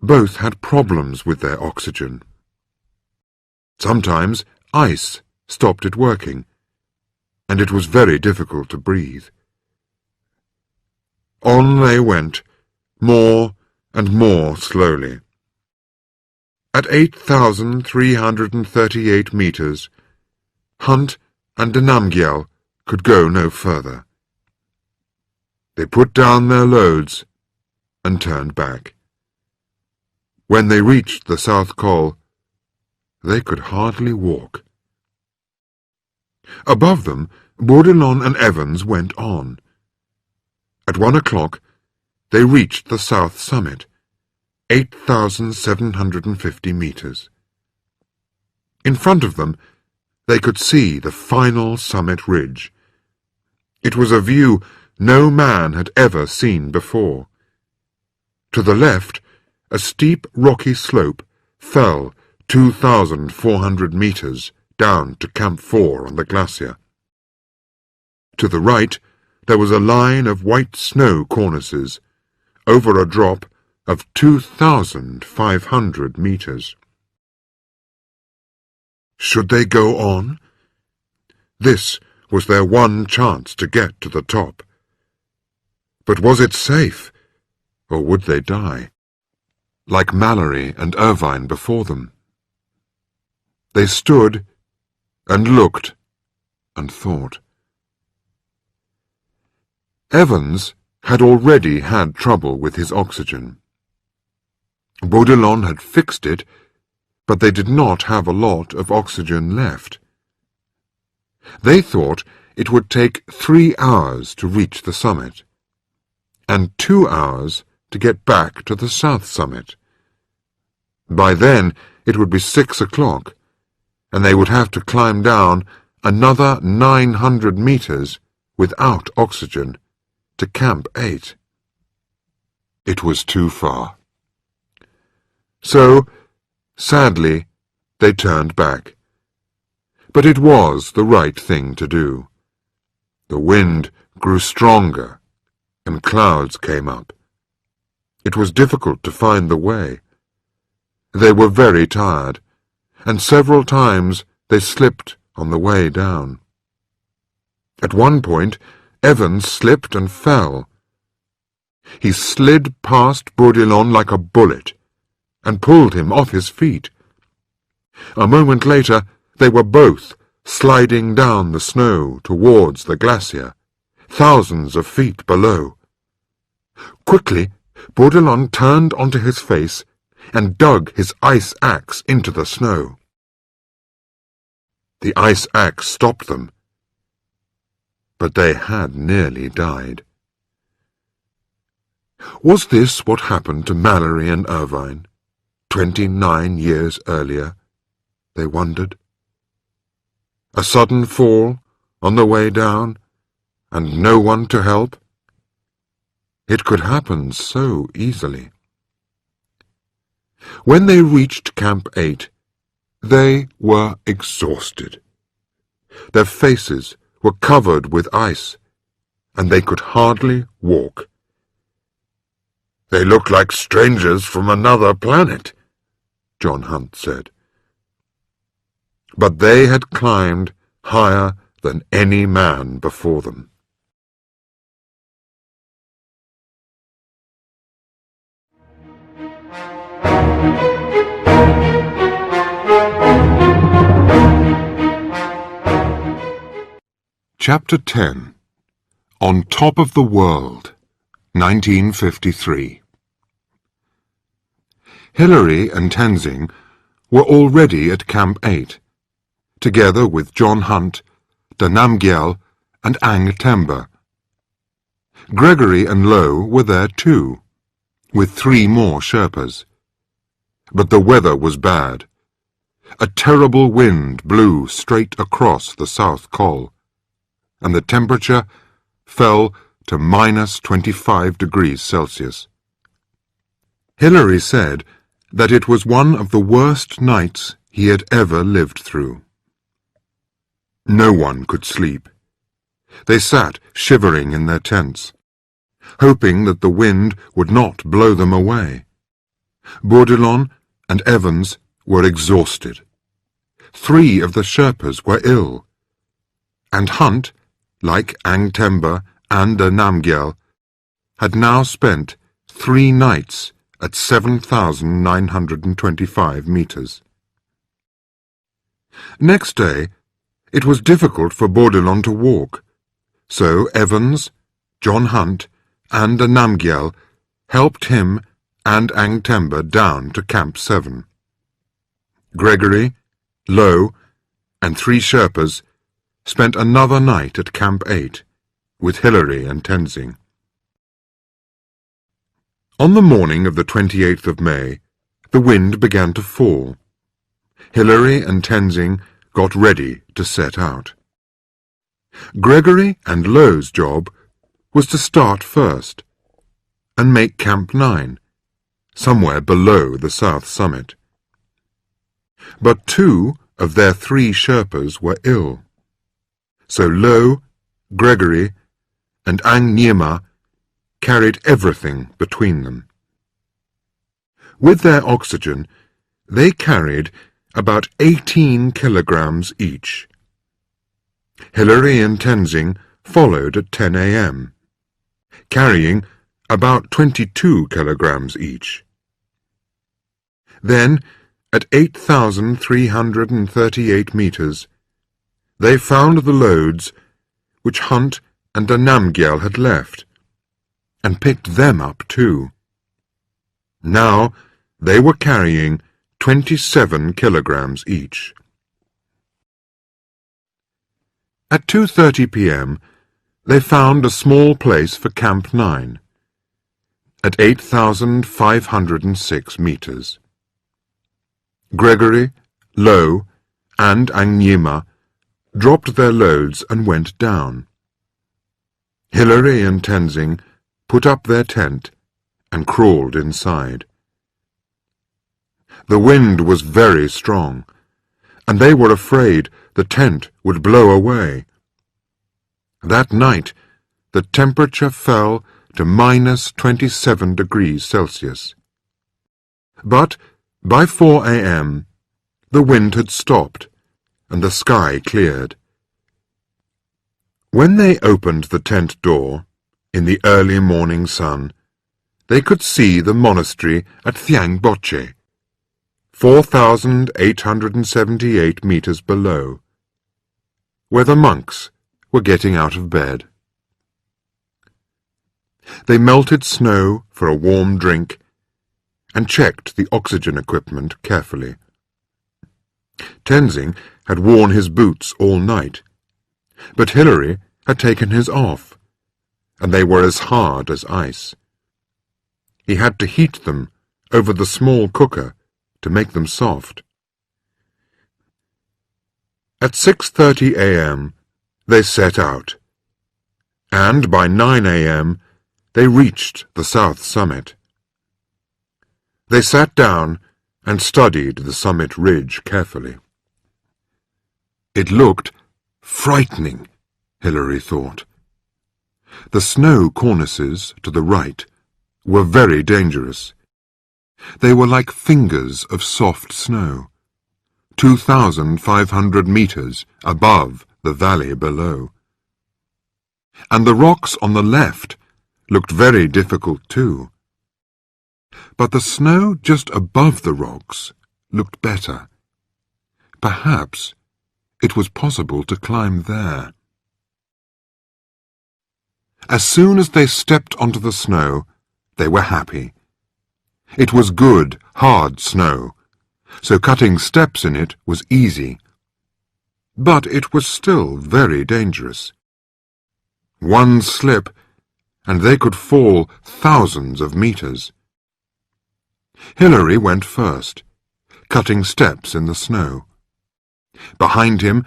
Speaker 1: both had problems with their oxygen. Sometimes ice stopped it working, and it was very difficult to breathe. On they went, more and more slowly. At 8,338 meters, Hunt and Denamgyel could go no further. They put down their loads and turned back. When they reached the South Col, they could hardly walk. Above them, Bourdillon and Evans went on. At 1 o'clock, they reached the South Summit, 8,750 meters. In front of them, they could see the final summit ridge. It was a view no man had ever seen before. To the left, a steep rocky slope fell 2,400 meters down to Camp 4 on the glacier. To the right, there was a line of white snow cornices over a drop of 2,500 meters. Should they go on? This was their one chance to get to the top. But was it safe, or would they die, like Mallory and Irvine before them? They stood and looked and thought. Evans had already had trouble with his oxygen. Bourdillon had fixed it, but they did not have a lot of oxygen left. They thought it would take 3 hours to reach the summit, and 2 hours to get back to the South Summit. By then it would be 6 o'clock, and they would have to climb down another 900 meters without oxygen to Camp 8. It was too far. So, sadly, they turned back. But it was the right thing to do. The wind grew stronger, and clouds came up. It was difficult to find the way. They were very tired, and several times they slipped on the way down. At one point, Evans slipped and fell. He slid past Bourdillon like a bullet and pulled him off his feet. A moment later, they were both sliding down the snow towards the glacier, thousands of feet below. Quickly, Bourdillon turned onto his face and dug his ice axe into the snow. The ice axe stopped them, but they had nearly died. Was this what happened to Mallory and Irvine 29 years earlier? They wondered. A sudden fall on the way down, and no one to help? It could happen so easily. When they reached Camp 8, They were exhausted. Their faces were covered with ice, and they could hardly walk. "They look like strangers from another planet," John Hunt said. But they had climbed higher than any man before them. Chapter 10. On Top of the World, 1953. Hillary and Tenzing were already at Camp 8, together with John Hunt, de Namgyel, and Ang Temba. Gregory and Low were there too, with 3 more Sherpas. But the weather was bad. A terrible wind blew straight across the South Col, and the temperature fell to -25 degrees Celsius. Hillary said that it was one of the worst nights he had ever lived through. No one could sleep. They sat shivering in their tents, hoping that the wind would not blow them away. Bourdillon and Evans were exhausted. 3 of the Sherpas were ill, and Hunt, like Ang Temba and de Namgyel, had now spent 3 nights at 7,925 meters. Next day, it was difficult for Bourdillon to walk, so Evans, John Hunt, and de Namgyel helped him and Ang Temba down to Camp 7. Gregory, Low, and 3 Sherpas spent another night at Camp 8 with Hillary and Tenzing. On the morning of the 28th of May, the wind began to fall. Hillary and Tenzing got ready to set out. Gregory and Low's job was to start first and make Camp 9, somewhere below the south summit. But 2 of their 3 Sherpas were ill, so Low, Gregory, and Ang Nyima carried everything between them. With their oxygen, they carried about 18 kilograms each. Hillary and Tenzing followed at 10 a.m., carrying about 22 kilograms each. Then, at 8,338 meters, they found the loads which Hunt and de Namgyel had left, and picked them up too. Now they were carrying 27 kilograms each. At 2:30 p.m., they found a small place for Camp 9, at 8,506 meters. Gregory, Low, and Ang Nyima dropped their loads and went down. Hillary and Tenzing put up their tent and crawled inside. The wind was very strong, and they were afraid the tent would blow away. That night, the temperature fell to -27 degrees Celsius. But by 4 a.m., the wind had stopped, and the sky cleared. When they opened the tent door, in the early morning sun, they could see the monastery at Thiang Boche, 4,878 meters below, where the monks were getting out of bed. They melted snow for a warm drink and checked the oxygen equipment carefully. Tenzing had worn his boots all night, but Hillary had taken his off, and they were as hard as ice. He had to heat them over the small cooker to make them soft. At 6:30 a.m. they set out, and by 9 a.m. they reached the south summit. They sat down and studied the summit ridge carefully. It looked frightening, Hilary thought. The snow cornices to the right were very dangerous. They were like fingers of soft snow, 2,500 meters above the valley below. And the rocks on the left looked very difficult too. But the snow just above the rocks looked better. Perhaps it was possible to climb there. As soon as they stepped onto the snow, they were happy. It was good, hard snow, so cutting steps in it was easy. But it was still very dangerous. One slip, and they could fall thousands of meters. Hilary went first, cutting steps in the snow. Behind him,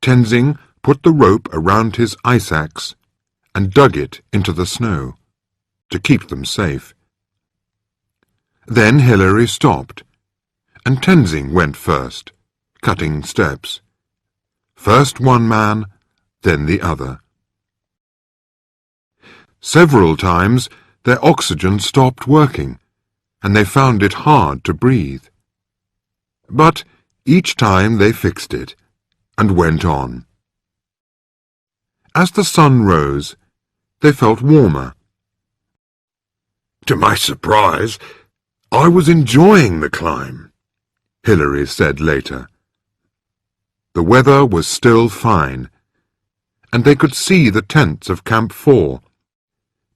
Speaker 1: Tenzing put the rope around his ice axe and dug it into the snow, to keep them safe. Then Hilary stopped, and Tenzing went first, cutting steps. First one man, then the other. Several times their oxygen stopped working, and they found it hard to breathe. But each time they fixed it, and went on. As the sun rose, they felt warmer. To my surprise, I was enjoying the climb, Hilary said later. The weather was still fine, and they could see the tents of Camp 4,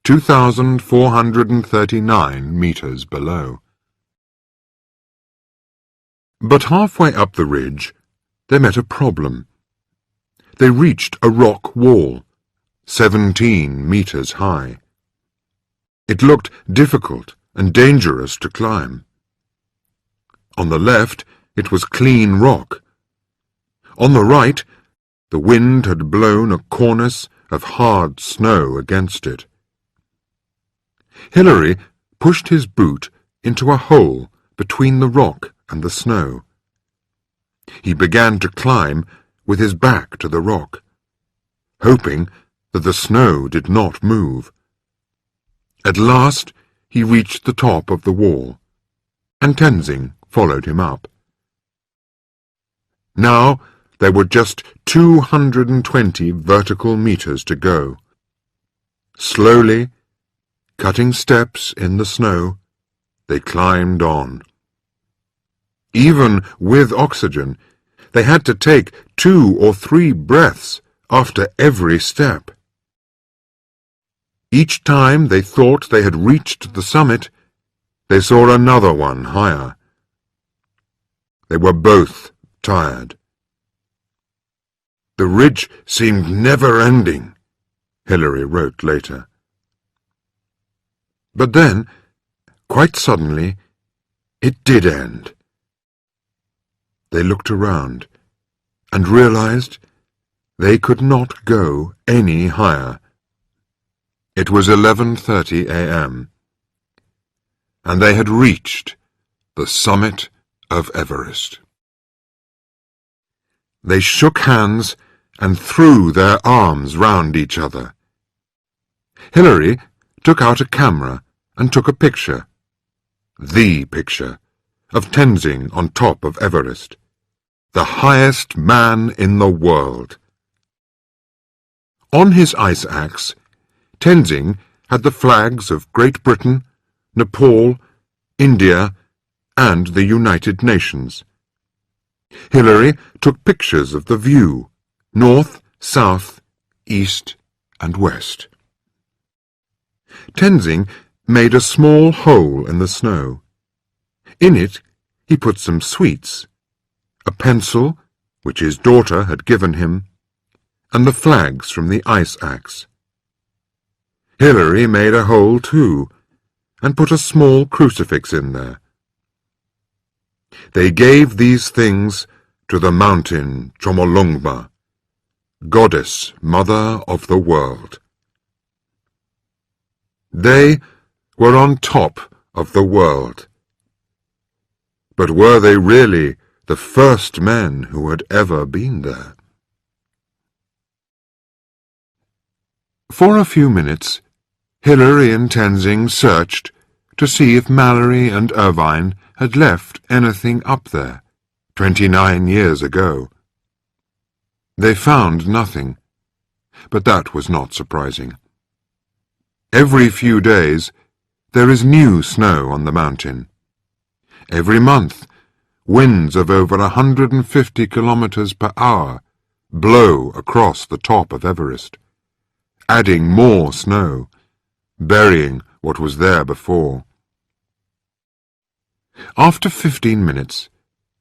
Speaker 1: 2,439 meters below. But halfway up the ridge, they met a problem. They reached a rock wall, 17 meters high. It looked difficult and dangerous to climb. On the left, it was clean rock. On the right, the wind had blown a cornice of hard snow against it. Hilary pushed his boot into a hole between the rock and the snow. He began to climb with his back to the rock, hoping that the snow did not move. At last he reached the top of the wall, and Tenzing followed him up. Now there were just 220 vertical meters to go. Slowly, cutting steps in the snow, they climbed on. Even with oxygen, they had to take 2 or 3 breaths after every step. Each time they thought they had reached the summit, they saw another one higher. They were both tired. The ridge seemed never-ending, Hilary wrote later. But then, quite suddenly, it did end. They looked around and realized they could not go any higher. It was 11:30 a.m., and they had reached the summit of Everest. They shook hands and threw their arms round each other. Hilary took out a camera and took a picture, the picture, of Tenzing on top of Everest, the highest man in the world. On his ice axe, Tenzing had the flags of Great Britain, Nepal, India, and the United Nations. Hilary took pictures of the view, north, south, east, and west. Tenzing made a small hole in the snow. In it he put some sweets, a pencil, which his daughter had given him, and the flags from the ice axe. Hilary made a hole too, and put a small crucifix in there. They gave these things to the mountain Chomolungma, goddess, mother of the world. They were on top of the world. But were they really the first men who had ever been there? For a few minutes, Hilary and Tenzing searched to see if Mallory and Irvine had left anything up there 29 years ago. They found nothing, but that was not surprising. Every few days there is new snow on the mountain. Every month winds of over 150 kilometers per hour blow across the top of Everest, adding more snow, burying what was there before. After 15 minutes,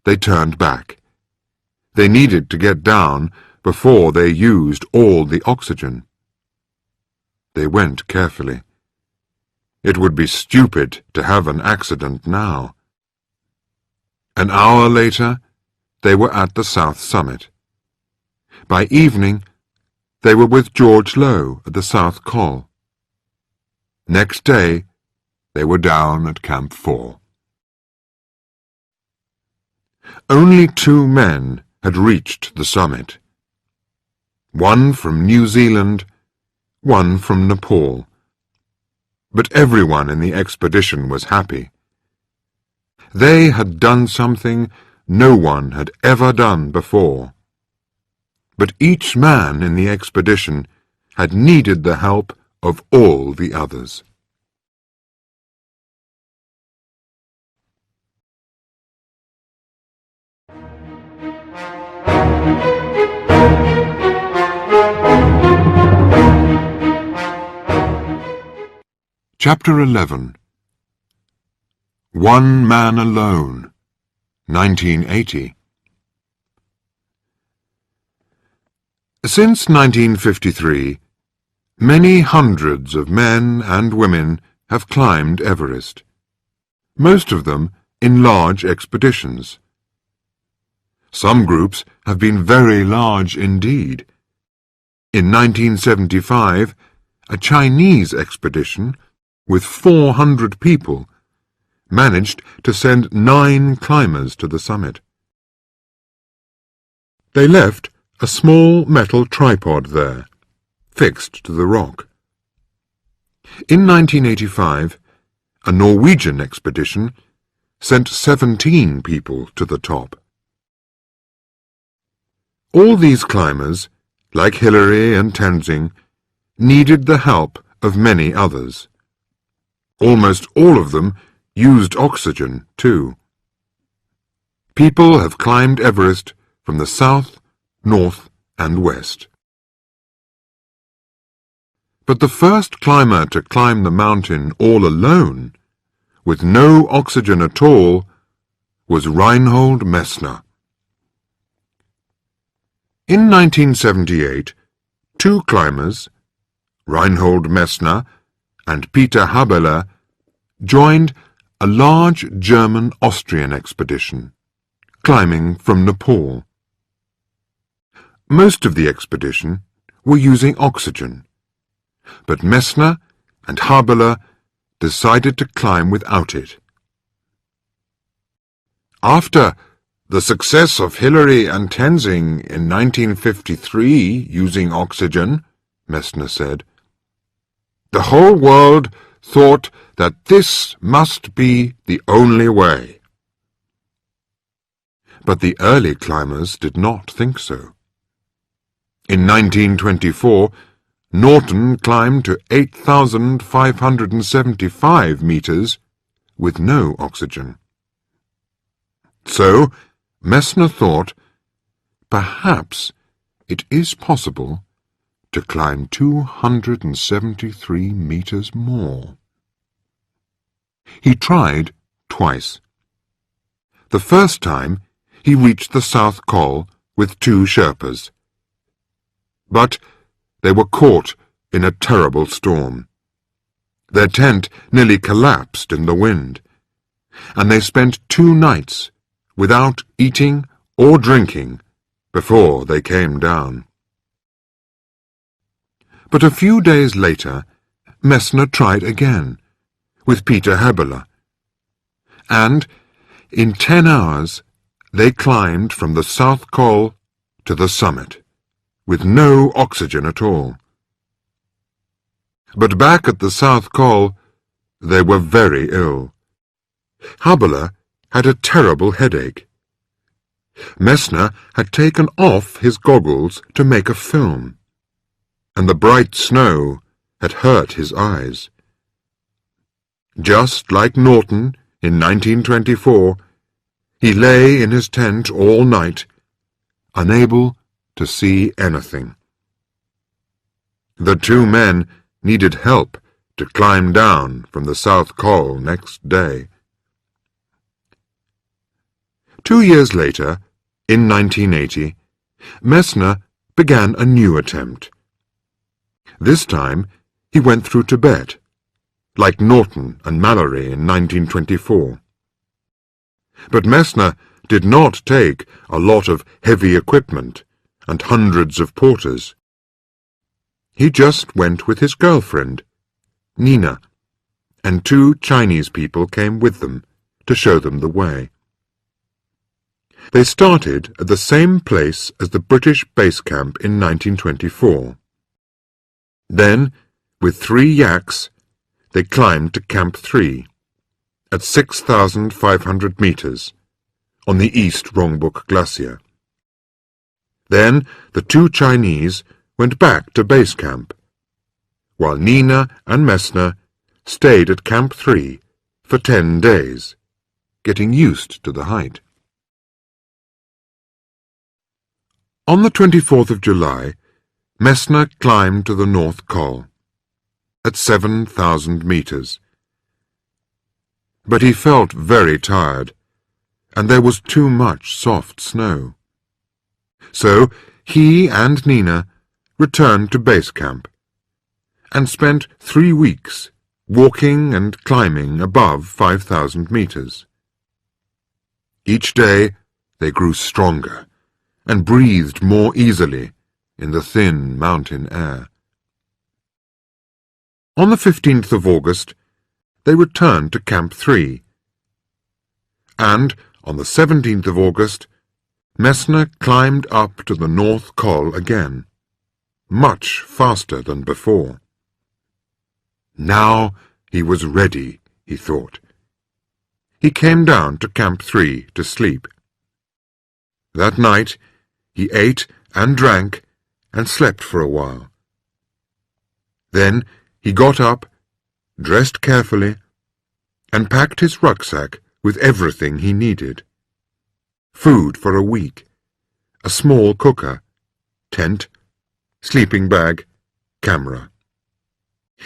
Speaker 1: they turned back. They needed to get down before they used all the oxygen. They went carefully. It would be stupid to have an accident now. An hour later, they were at the south summit. By evening, they were with George Low at the South Col. Next day, they were down at Camp 4. Only 2 men had reached the summit. One from New Zealand, one from Nepal. But everyone in the expedition was happy. They had done something no one had ever done before. But each man in the expedition had needed the help of all the others. Chapter 11. One Man Alone, 1980. Since 1953, many hundreds of men and women have climbed Everest, most of them in large expeditions. Some groups have been very large indeed. In 1975, a Chinese expedition with 400 people managed to send 9 climbers to the summit. They left a small metal tripod there, fixed to the rock. In 1985, a Norwegian expedition sent 17 people to the top. All these climbers, like Hilary and Tenzing, needed the help of many others. Almost all of them used oxygen, too. People have climbed Everest from the south, north, and west. But the first climber to climb the mountain all alone, with no oxygen at all, was Reinhold Messner. In 1978, 2 climbers, Reinhold Messner and Peter Habeler, joined a large German-Austrian expedition, climbing from Nepal. Most of the expedition were using oxygen, but Messner and Habeler decided to climb without it. After the success of Hilary and Tenzing in 1953 using oxygen, Messner said, the whole world thought that this must be the only way. But the early climbers did not think so. In 1924, Norton climbed to 8,575 meters with no oxygen. So, Messner thought, perhaps it is possible to climb 273 meters more. He tried twice. The first time, he reached the South Col with 2 Sherpas. But they were caught in a terrible storm. Their tent nearly collapsed in the wind, and they spent 2 nights without eating or drinking before they came down. But a few days later, Messner tried again, with Peter Habeler, and In 10 hours, they climbed from the South Col to the summit, with no oxygen at all. But back at the South Col, they were very ill. Habeler had a terrible headache. Messner had taken off his goggles to make a film, and the bright snow had hurt his eyes. Just like Norton in 1924, he lay in his tent all night, unable to see anything. The two men needed help to climb down from the South Col next day. 2 years later, in 1980, Messner began a new attempt. This time, he went through Tibet, like Norton and Mallory in 1924. But Messner did not take a lot of heavy equipment and hundreds of porters. He just went with his girlfriend, Nina, and 2 Chinese people came with them to show them the way. They started at the same place as the British base camp in 1924. Then, with 3 yaks, they climbed to Camp 3, at 6,500 meters, on the East Rongbuk Glacier. Then the 2 Chinese went back to base camp, while Nina and Messner stayed at Camp 3 for 10 days, getting used to the height. On the 24th of July, Messner climbed to the North Col, at 7,000 meters. But he felt very tired, and there was too much soft snow. So he and Nina returned to base camp, and spent 3 weeks walking and climbing above 5,000 meters. Each day they grew stronger, and breathed more easily in the thin mountain air. On the 15th of August, they returned to Camp 3, and on the 17th of August, Messner climbed up to the North Col again, much faster than before. Now he was ready, he thought. He came down to Camp 3 to sleep. That night he ate and drank and slept for a while. Then he got up, dressed carefully, and packed his rucksack with everything he needed. Food for a week, a small cooker, tent, sleeping bag, camera.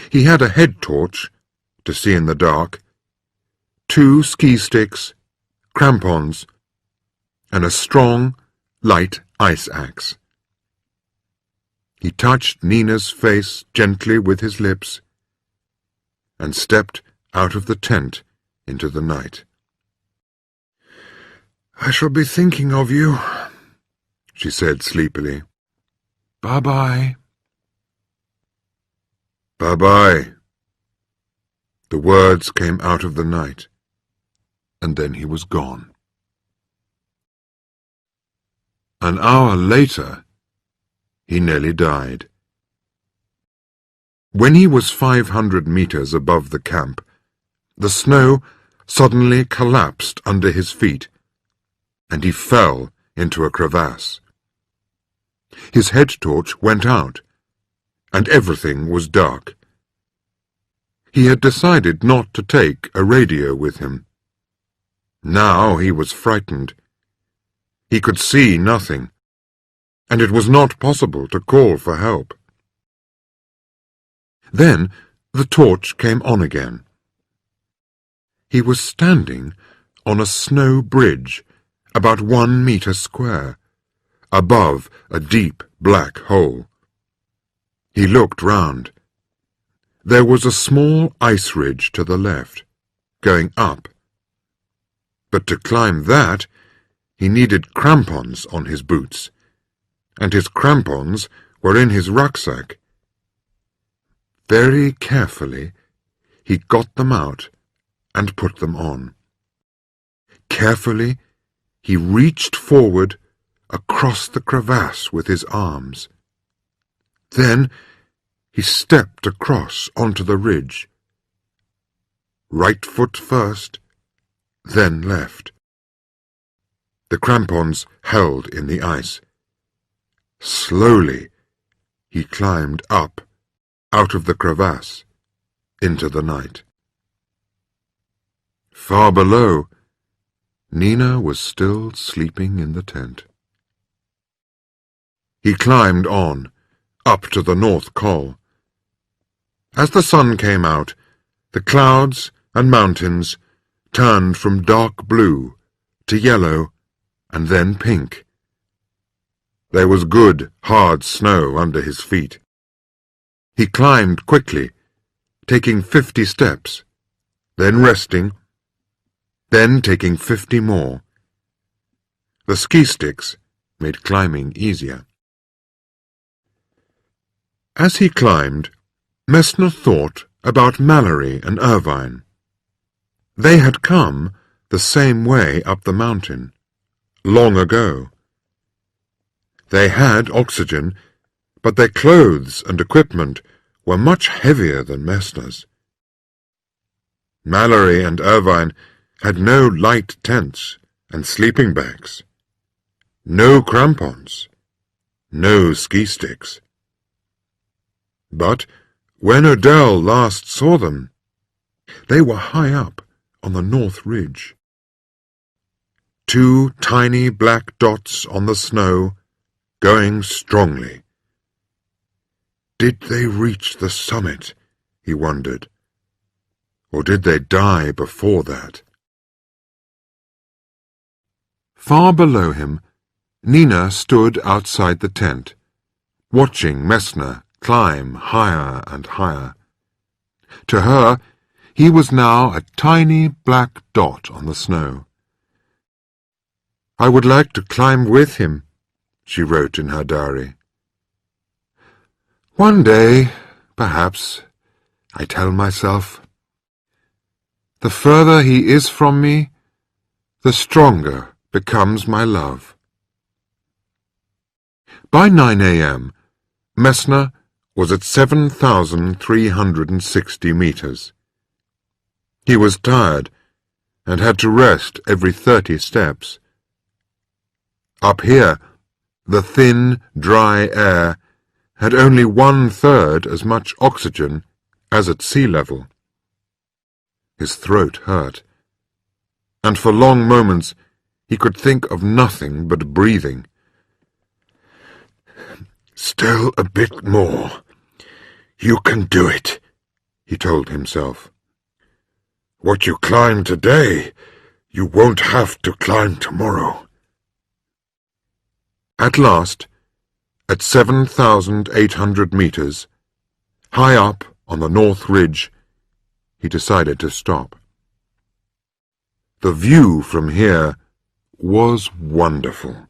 Speaker 1: He had a head torch to see in the dark, 2 ski sticks, crampons, and a strong, light ice axe. He touched Nina's face gently with his lips and stepped out of the tent into the night. "I shall be thinking of you," she said sleepily. "Bye-bye." "Bye-bye." The words came out of the night, and then he was gone. An hour later, he nearly died. When he was 500 meters above the camp, the snow suddenly collapsed under his feet, and he fell into a crevasse. His head torch went out, and everything was dark. He had decided not to take a radio with him. Now he was frightened. He could see nothing, and it was not possible to call for help. Then the torch came on again. He was standing on a snow bridge about 1 meter square, above a deep black hole. He looked round. There was a small ice ridge to the left, going up. But to climb that, he needed crampons on his boots, and his crampons were in his rucksack. Very carefully, he got them out and put them on. Carefully, he reached forward across the crevasse with his arms. Then he stepped across onto the ridge. Right foot first, then left. The crampons held in the ice. Slowly, he climbed up, out of the crevasse, into the night. Far below, Nina was still sleeping in the tent. He climbed on, up to the North Col. As the sun came out, the clouds and mountains turned from dark blue to yellow and then pink. There was good, hard snow under his feet. He climbed quickly, taking 50 steps, then resting, then taking 50 more. The ski sticks made climbing easier. As he climbed, Messner thought about Mallory and Irvine. They had come the same way up the mountain, long ago. They had oxygen, but their clothes and equipment were much heavier than Messner's. Mallory and Irvine had no light tents and sleeping bags, no crampons, no ski sticks. But when Odell last saw them, they were high up on the North Ridge. 2 tiny black dots on the snow, going strongly. Did they reach the summit, he wondered, or did they die before that? Far below him, Nina stood outside the tent, watching Messner climb higher and higher. To her, he was now a tiny black dot on the snow. "I would like to climb with him," she wrote in her diary. "One day, perhaps," I tell myself. "The further he is from me, the stronger becomes my love." By 9 a.m., Messner was at 7,360 meters. He was tired and had to rest every 30 steps. Up here, the thin, dry air had only 1/3 as much oxygen as at sea level. His throat hurt, and for long moments he could think of nothing but breathing. "Still a bit more. You can do it," he told himself. "What you climb today, you won't have to climb tomorrow." At last, at 7,800 meters, high up on the North Ridge, he decided to stop. The view from here was wonderful.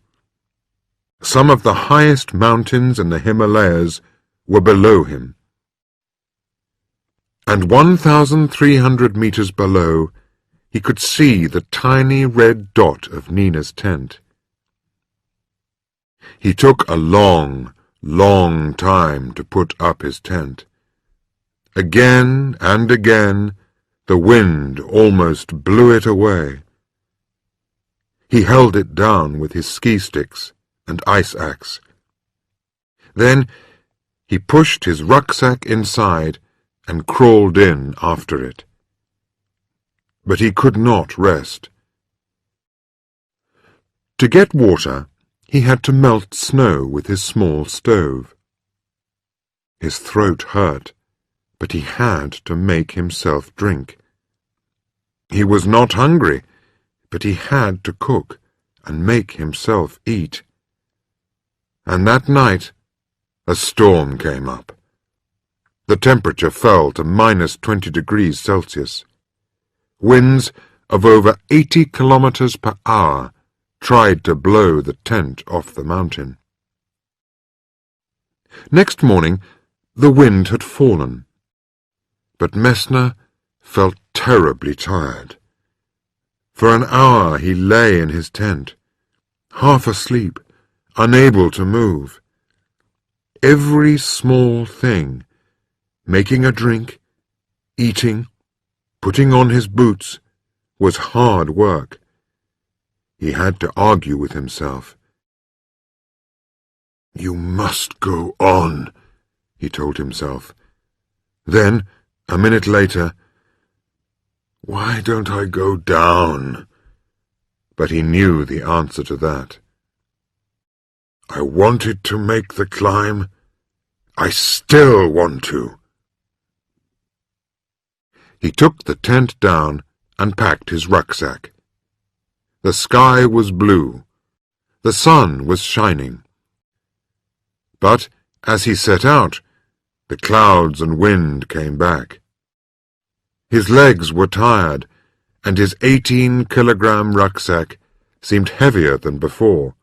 Speaker 1: Some of the highest mountains in the Himalayas were below him. And 1,300 meters below, he could see the tiny red dot of Nina's tent. He took a long, long time to put up his tent. Again and again, the wind almost blew it away. He held it down with his ski sticks and ice axe. Then he pushed his rucksack inside and crawled in after it. But he could not rest. To get water, he had to melt snow with his small stove. His throat hurt, but he had to make himself drink. He was not hungry, but he had to cook and make himself eat. And that night, a storm came up. The temperature fell to -20 degrees Celsius. Winds of over 80 kilometers per hour tried to blow the tent off the mountain. Next morning, the wind had fallen, but Messner felt terribly tired. For an hour he lay in his tent, half asleep, unable to move. Every small thing, making a drink, eating, putting on his boots, was hard work. He had to argue with himself. "You must go on," he told himself. Then, a minute later, "Why don't I go down?" But he knew the answer to that. "I wanted to make the climb. I still want to." He took the tent down and packed his rucksack. The sky was blue. The sun was shining. But as he set out, the clouds and wind came back. His legs were tired, and his 18-kilogram rucksack seemed heavier than before.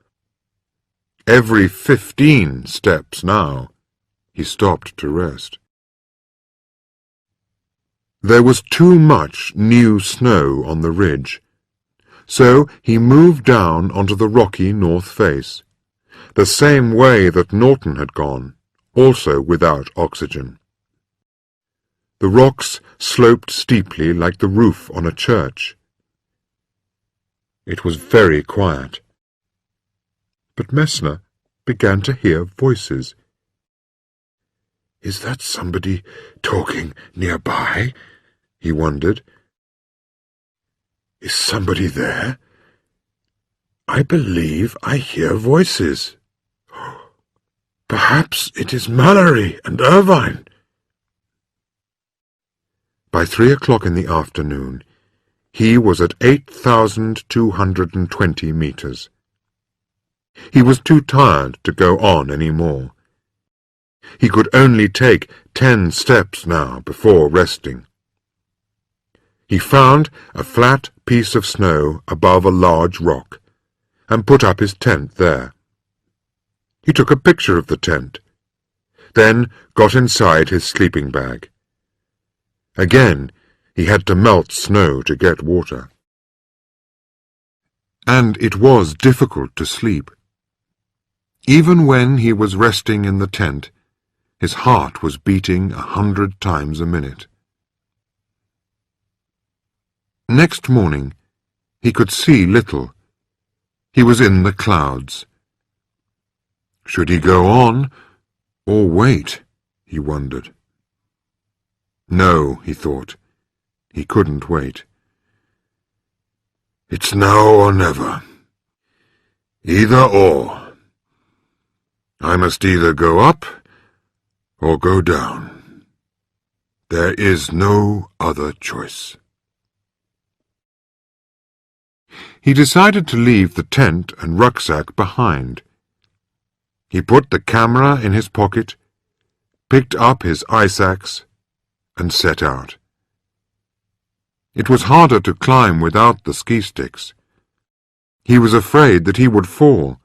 Speaker 1: Every 15 steps now, he stopped to rest. There was too much new snow on the ridge, so he moved down onto the rocky north face, the same way that Norton had gone, also without oxygen. The rocks sloped steeply like the roof on a church. It was very quiet. But Messner began to hear voices. "Is that somebody talking nearby?" he wondered. "Is somebody there? I believe I hear voices. Perhaps it is Mallory and Irvine." By 3 o'clock in the afternoon, he was at 8,220 meters. He was too tired to go on any more. He could only take 10 steps now before resting. He found a flat piece of snow above a large rock, and put up his tent there. He took a picture of the tent, then got inside his sleeping bag. Again, he had to melt snow to get water. And it was difficult to sleep. Even when he was resting in the tent, his heart was beating 100 times a minute. Next morning, he could see little. He was in the clouds. Should he go on, or wait? He wondered. No, he thought. He couldn't wait. It's now or never. Either or. I must either go up or go down. There is no other choice. He decided to leave the tent and rucksack behind. He put the camera in his pocket, picked up his ice axe, and set out. It was harder to climb without the ski sticks. He was afraid that he would fall.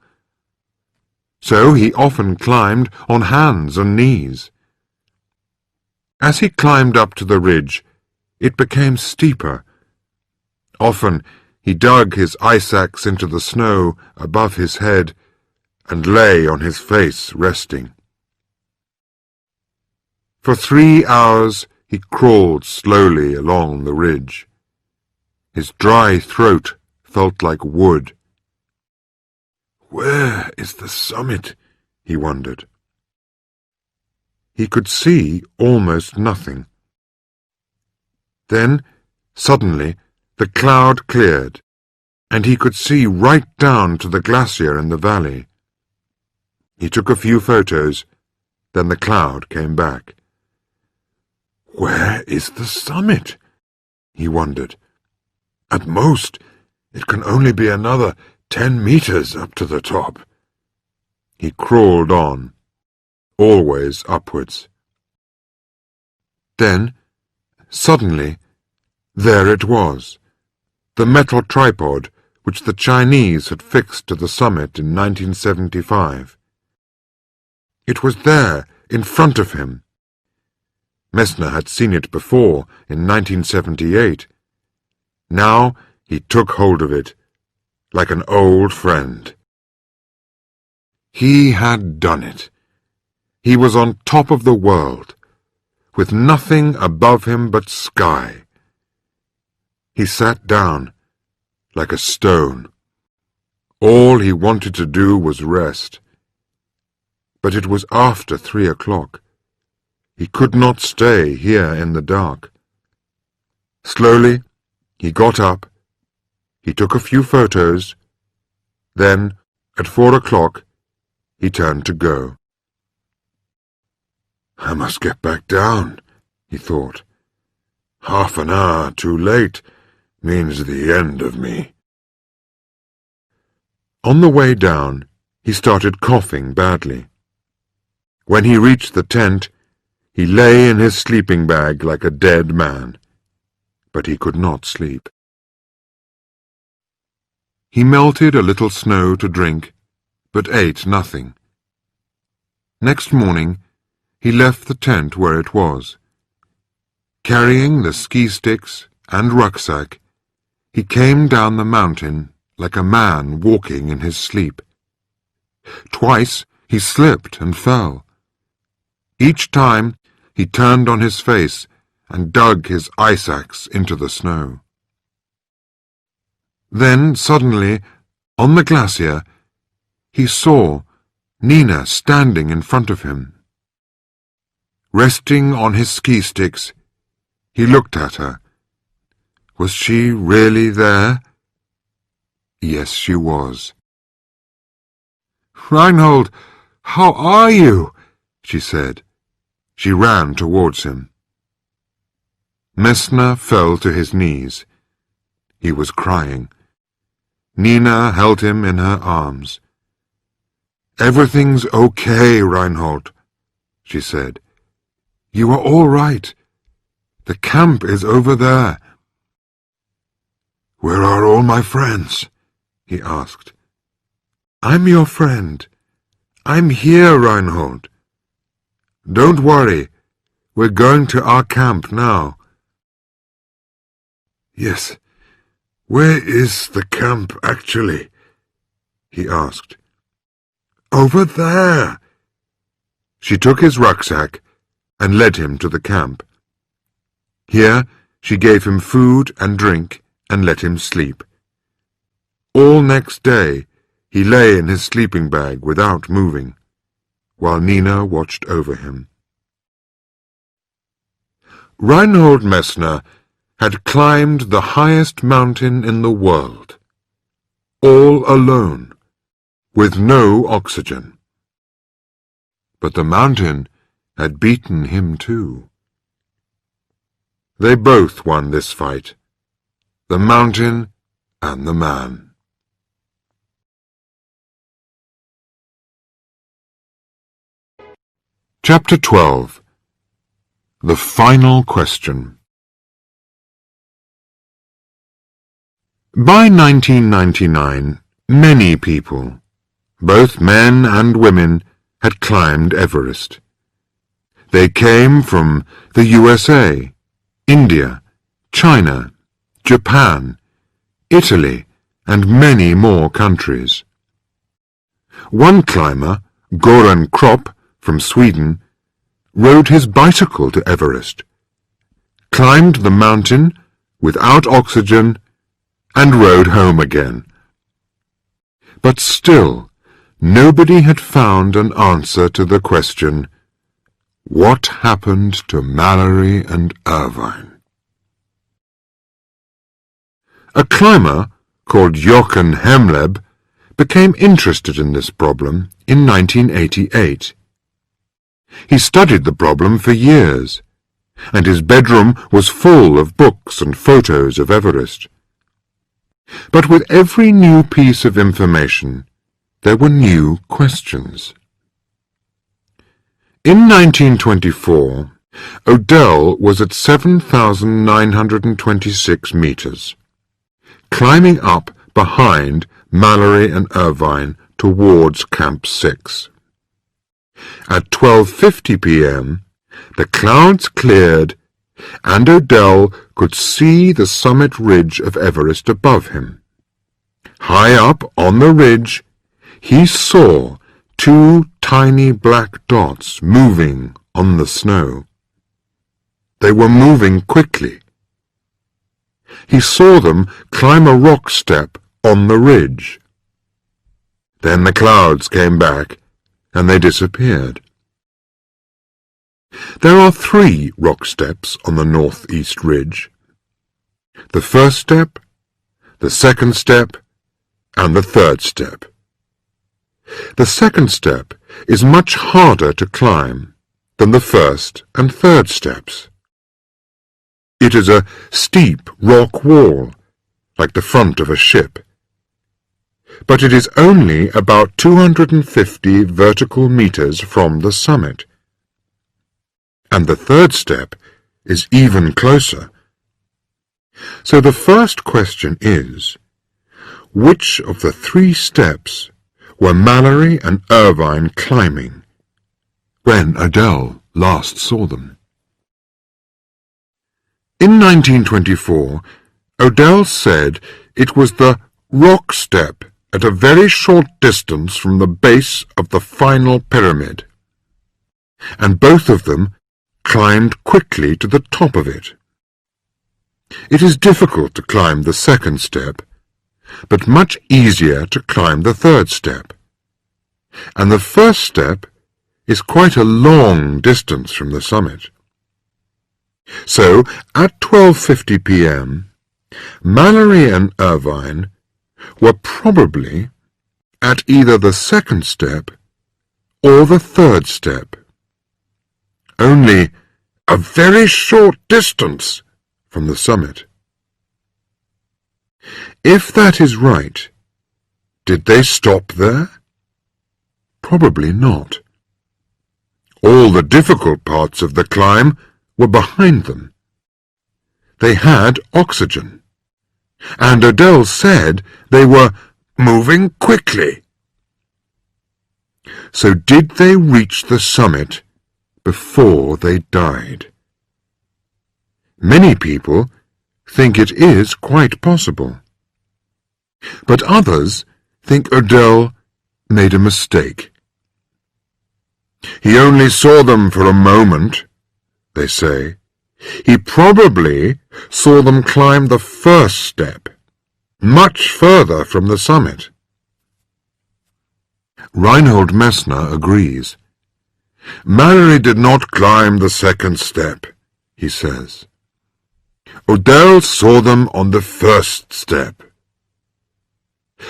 Speaker 1: So he often climbed on hands and knees. As he climbed up to the ridge, it became steeper. Often he dug his ice axe into the snow above his head and lay on his face resting. For 3 hours he crawled slowly along the ridge. His dry throat felt like wood. Where is the summit? He wondered. He could see almost nothing. Then, suddenly, the cloud cleared, and he could see right down to the glacier in the valley. He took a few photos, then the cloud came back. Where is the summit? He wondered. At most, it can only be another 10 meters up to the top. He crawled on, always upwards. Then, suddenly, there it was, the metal tripod which the Chinese had fixed to the summit in 1975. It was there, in front of him. Messner had seen it before, in 1978. Now he took hold of it, like an old friend. He had done it. He was on top of the world, with nothing above him but sky. He sat down, like a stone. All he wanted to do was rest. But it was after 3 o'clock. He could not stay here in the dark. Slowly, he got up. He took a few photos. Then, at 4 o'clock, he turned to go. I must get back down, he thought. Half an hour too late means the end of me. On the way down, he started coughing badly. When he reached the tent, he lay in his sleeping bag like a dead man, but he could not sleep. He melted a little snow to drink, but ate nothing. Next morning, he left the tent where it was. Carrying the ski sticks and rucksack, he came down the mountain like a man walking in his sleep. Twice he slipped and fell. Each time he turned on his face and dug his ice axe into the snow. Then, suddenly, on the glacier, he saw Nina standing in front of him. Resting on his ski sticks, he looked at her. Was she really there? Yes, she was. "Reinhold, how are you?" she said. She ran towards him. Messner fell to his knees. He was crying. Nina held him in her arms. "Everything's okay, Reinhold," she said. "You are all right. The camp is over there." "Where are all my friends?" he asked. "I'm your friend. I'm here, Reinhold. Don't worry. We're going to our camp now." "Yes. Where is the camp, actually?" he asked. "Over there." She took his rucksack and led him to the camp. Here she gave him food and drink and let him sleep. All next day he lay in his sleeping bag without moving, while Nina watched over him. Reinhold Messner had climbed the highest mountain in the world, all alone, with no oxygen. But the mountain had beaten him too. They both won this fight, the mountain and the man. Chapter 12. The Final Question. By 1999, many people, both men and women, had climbed Everest. They came from the USA, India, China, Japan, Italy, and many more countries. One climber, Göran Kropp, from Sweden, rode his bicycle to Everest, climbed the mountain without oxygen, and rode home again. But still, nobody had found an answer to the question, what happened to Mallory and Irvine? A climber called Jochen Hemleb became interested in this problem in 1988. He studied the problem for years, and his bedroom was full of books and photos of Everest. But with every new piece of information, there were new questions. In 1924, Odell was at 7,926 meters, climbing up behind Mallory and Irvine towards Camp 6. At 12:50 p.m., the clouds cleared and O'Dell could see the summit ridge of Everest above him. High up on the ridge, he saw two tiny black dots moving on the snow. They were moving quickly. He saw them climb a rock step on the ridge. Then the clouds came back, and they disappeared. There are 3 rock steps on the northeast ridge. The first step, the second step, and the third step. The second step is much harder to climb than the first and third steps. It is a steep rock wall, like the front of a ship. But it is only about 250 vertical meters from the summit. And the third step is even closer. So the first question is, which of the 3 steps were Mallory and Irvine climbing when O'Dell last saw them? In 1924, O'Dell said it was the rock step at a very short distance from the base of the final pyramid, and both of them climbed quickly to the top of it. It is difficult to climb the second step, but much easier to climb the third step, and the first step is quite a long distance from the summit. So, at 12:50 p.m., Mallory and Irvine were probably at either the second step or the third step, only a very short distance from the summit. If that is right, did they stop there? Probably not. All the difficult parts of the climb were behind them. They had oxygen, and O'Dell said they were moving quickly. So did they reach the summit before they died? Many people think it is quite possible, but others think O'Dell made a mistake. He only saw them for a moment, they say. He probably saw them climb the first step, much further from the summit. Reinhold Messner agrees. Mallory did not climb the second step, he says. O'Dell saw them on the first step.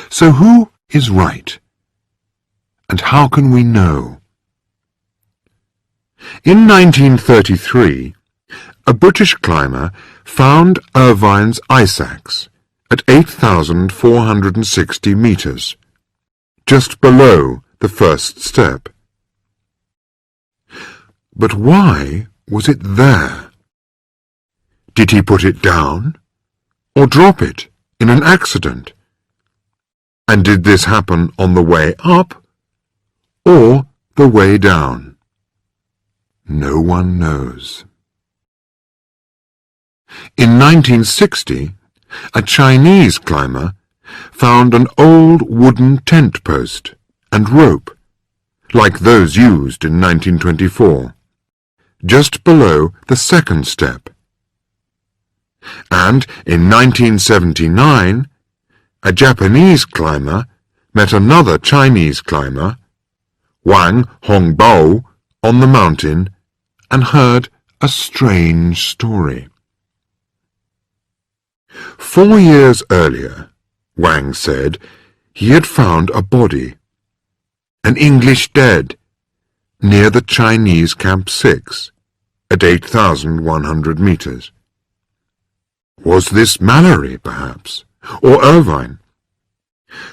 Speaker 1: So who is right? And how can we know? In 1933, a British climber found Irvine's ice axe at 8,460 meters, just below the first step. But why was it there? Did he put it down, or drop it in an accident? And did this happen on the way up, or the way down? No one knows. In 1960, a Chinese climber found an old wooden tent post and rope, like those used in 1924, just below the second step. And in 1979, a Japanese climber met another Chinese climber, Wang Hongbao, on the mountain and heard a strange story. 4 years earlier, Wang said he had found a body, an English dead, near the Chinese Camp 6, at 8,100 meters. Was this Mallory, perhaps, or Irvine?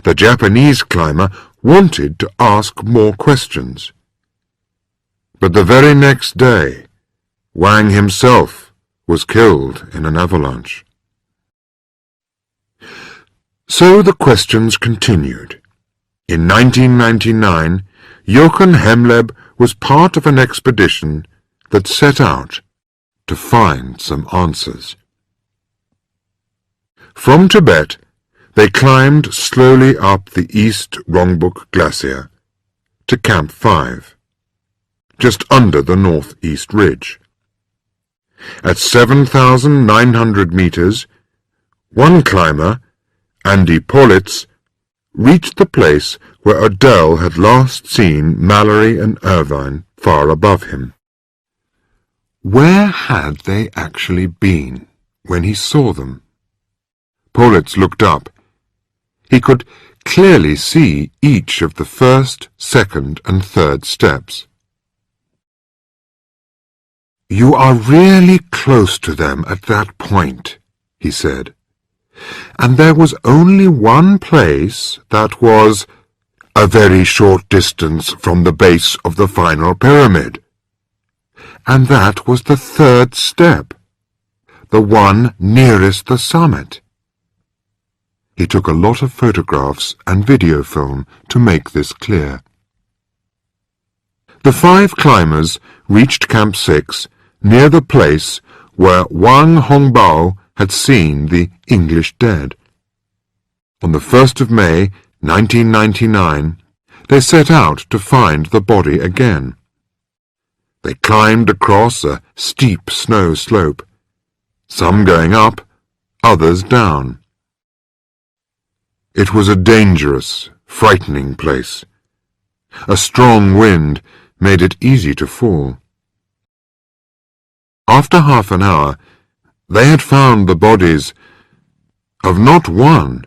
Speaker 1: The Japanese climber wanted to ask more questions. But the very next day, Wang himself was killed in an avalanche. So the questions continued. In 1999, Jochen Hemleb was part of an expedition that set out to find some answers. From Tibet, they climbed slowly up the East Rongbuk Glacier to Camp 5, just under the northeast ridge. At 7,900 meters, one climber, Andy Politz, reached the place where Adele had last seen Mallory and Irvine far above him. Where had they actually been when he saw them? Politz looked up. He could clearly see each of the first, second, and third steps. "You are really close to them at that point," he said. "And there was only one place that was a very short distance from the base of the final pyramid. And that was the third step, the one nearest the summit." He took a lot of photographs and video film to make this clear. The 5 climbers reached Camp 6 near the place where Wang Hongbao had seen the English dead. On the 1st of May, 1999, they set out to find the body again. They climbed across a steep snow slope, some going up, others down. It was a dangerous, frightening place. A strong wind made it easy to fall. After half an hour, they had found the bodies of not 1,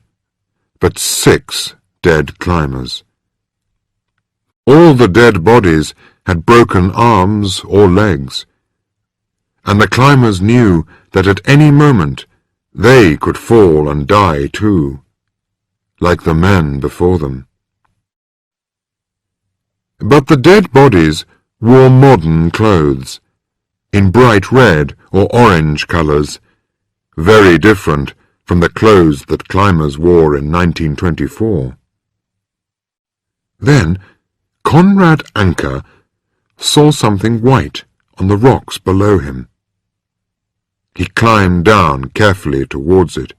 Speaker 1: but 6 dead climbers. All the dead bodies had broken arms or legs, and the climbers knew that at any moment they could fall and die too, like the men before them. But the dead bodies wore modern clothes, in bright red or orange colours, very different from the clothes that climbers wore in 1924. Then Conrad Anker saw something white on the rocks below him. He climbed down carefully towards it.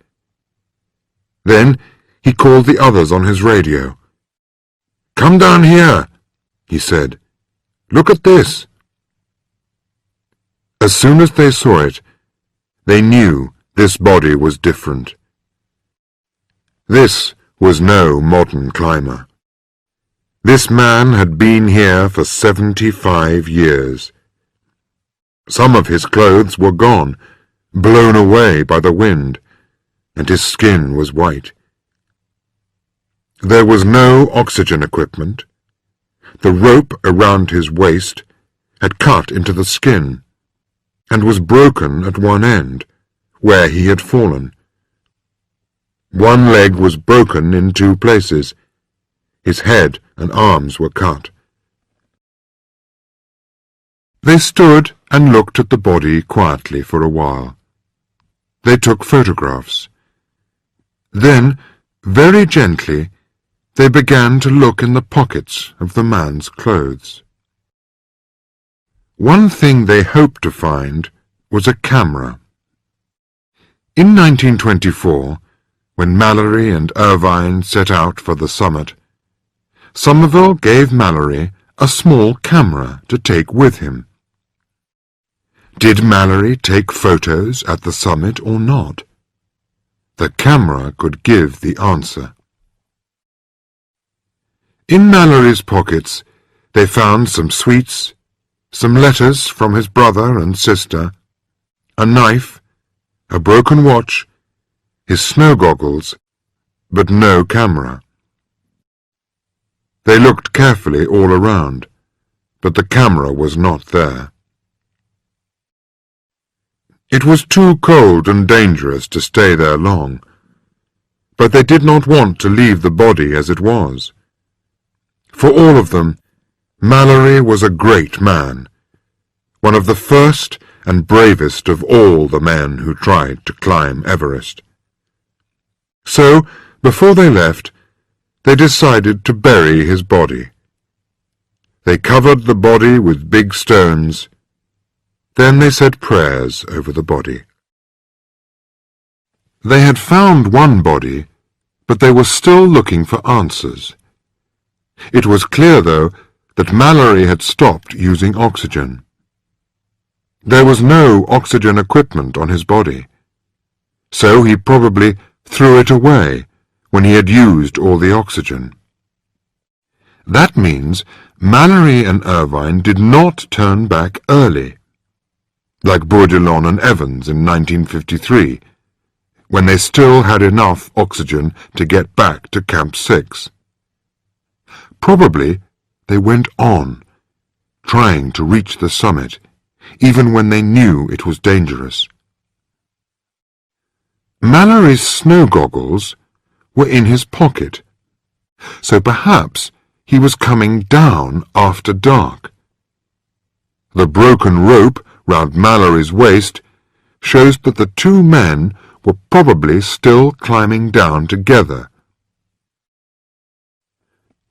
Speaker 1: Then he called the others on his radio. "Come down here," he said. "Look at this." As soon as they saw it, they knew this body was different. This was no modern climber. This man had been here for 75 years. Some of his clothes were gone, blown away by the wind, and his skin was white. There was no oxygen equipment. The rope around his waist had cut into the skin and was broken at one end, where he had fallen. One leg was broken in 2 places. His head and arms were cut. They stood and looked at the body quietly for a while. They took photographs. Then, very gently, they began to look in the pockets of the man's clothes. One thing they hoped to find was a camera. In 1924, when Mallory and Irvine set out for the summit, Somerville gave Mallory a small camera to take with him. Did Mallory take photos at the summit or not? The camera could give the answer. In Mallory's pockets, they found some sweets, some letters from his brother and sister, a knife, a broken watch, his snow goggles, but no camera. They looked carefully all around, but the camera was not there. It was too cold and dangerous to stay there long, but they did not want to leave the body as it was. For all of them, Mallory was a great man, one of the first and bravest of all the men who tried to climb Everest. So, before they left, they decided to bury his body. They covered the body with big stones, Then they said prayers over the body. They had found one body, but they were still looking for answers. It was clear, though, that Mallory had stopped using oxygen. There was no oxygen equipment on his body, so he probably threw it away when he had used all the oxygen. That means Mallory and Irvine did not turn back early, like Bourdelon and Evans in 1953, when they still had enough oxygen to get back to Camp 6. Probably they went on, trying to reach the summit, even when they knew it was dangerous. Mallory's snow goggles were in his pocket, so perhaps he was coming down after dark. The broken rope round Mallory's waist shows that the two men were probably still climbing down together.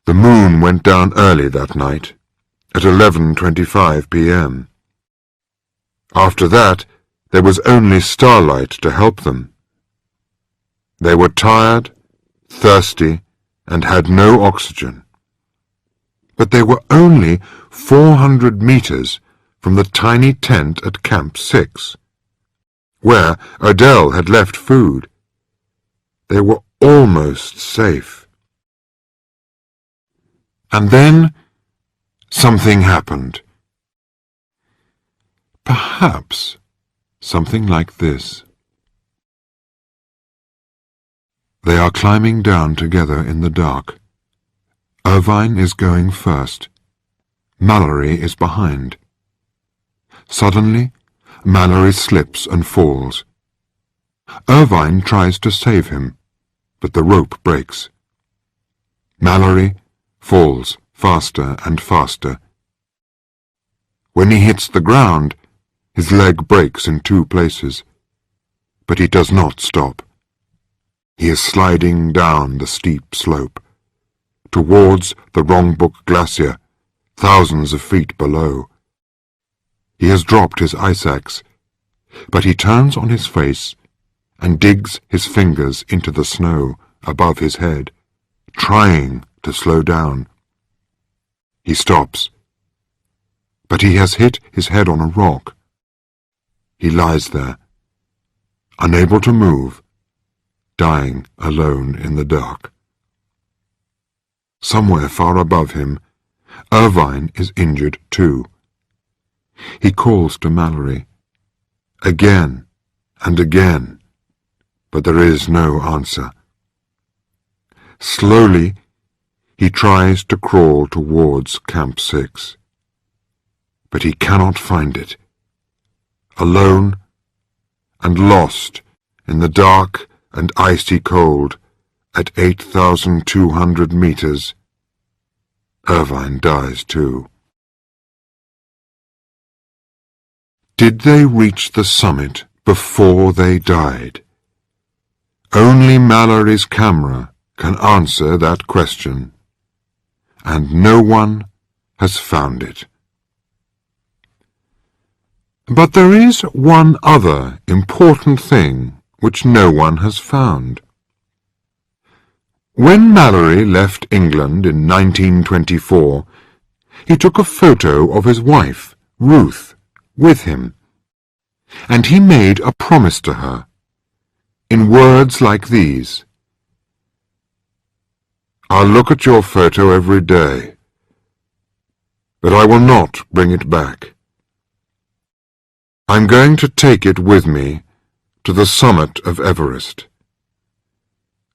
Speaker 1: The moon went down early that night, at 11:25 p.m. After that, there was only starlight to help them. They were tired, thirsty, and had no oxygen. But they were only 400 meters from the tiny tent at Camp 6, where Adele had left food. They were almost safe. And then something happened. Perhaps something like this. They are climbing down together in the dark. Irvine is going first. Mallory is behind. Suddenly, Mallory slips and falls. Irvine tries to save him, but the rope breaks. Mallory falls faster and faster. When he hits the ground, his leg breaks in 2 places, but he does not stop. He is sliding down the steep slope, towards the Rongbuk Glacier, thousands of feet below. He has dropped his ice axe, but he turns on his face and digs his fingers into the snow above his head, trying to slow down. He stops, but he has hit his head on a rock. He lies there, unable to move, dying alone in the dark. Somewhere far above him, Irvine is injured too. He calls to Mallory, again and again, but there is no answer. Slowly, he tries to crawl towards Camp 6, but he cannot find it. Alone and lost in the dark and icy cold at 8,200 meters, Irvine dies too. Did they reach the summit before they died? Only Mallory's camera can answer that question, and no one has found it. But there is one other important thing which no one has found. When Mallory left England in 1924, he took a photo of his wife, Ruth, with him, and he made a promise to her, in words like these: "I'll look at your photo every day, but I will not bring it back. I'm going to take it with me to the summit of Everest.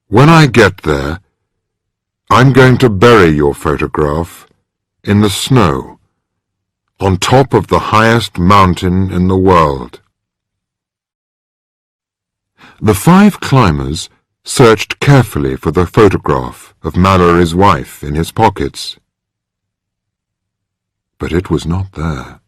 Speaker 1: When I get there, I'm going to bury your photograph in the snow on top of the highest mountain in the world." The 5 climbers searched carefully for the photograph of Mallory's wife in his pockets, but it was not there.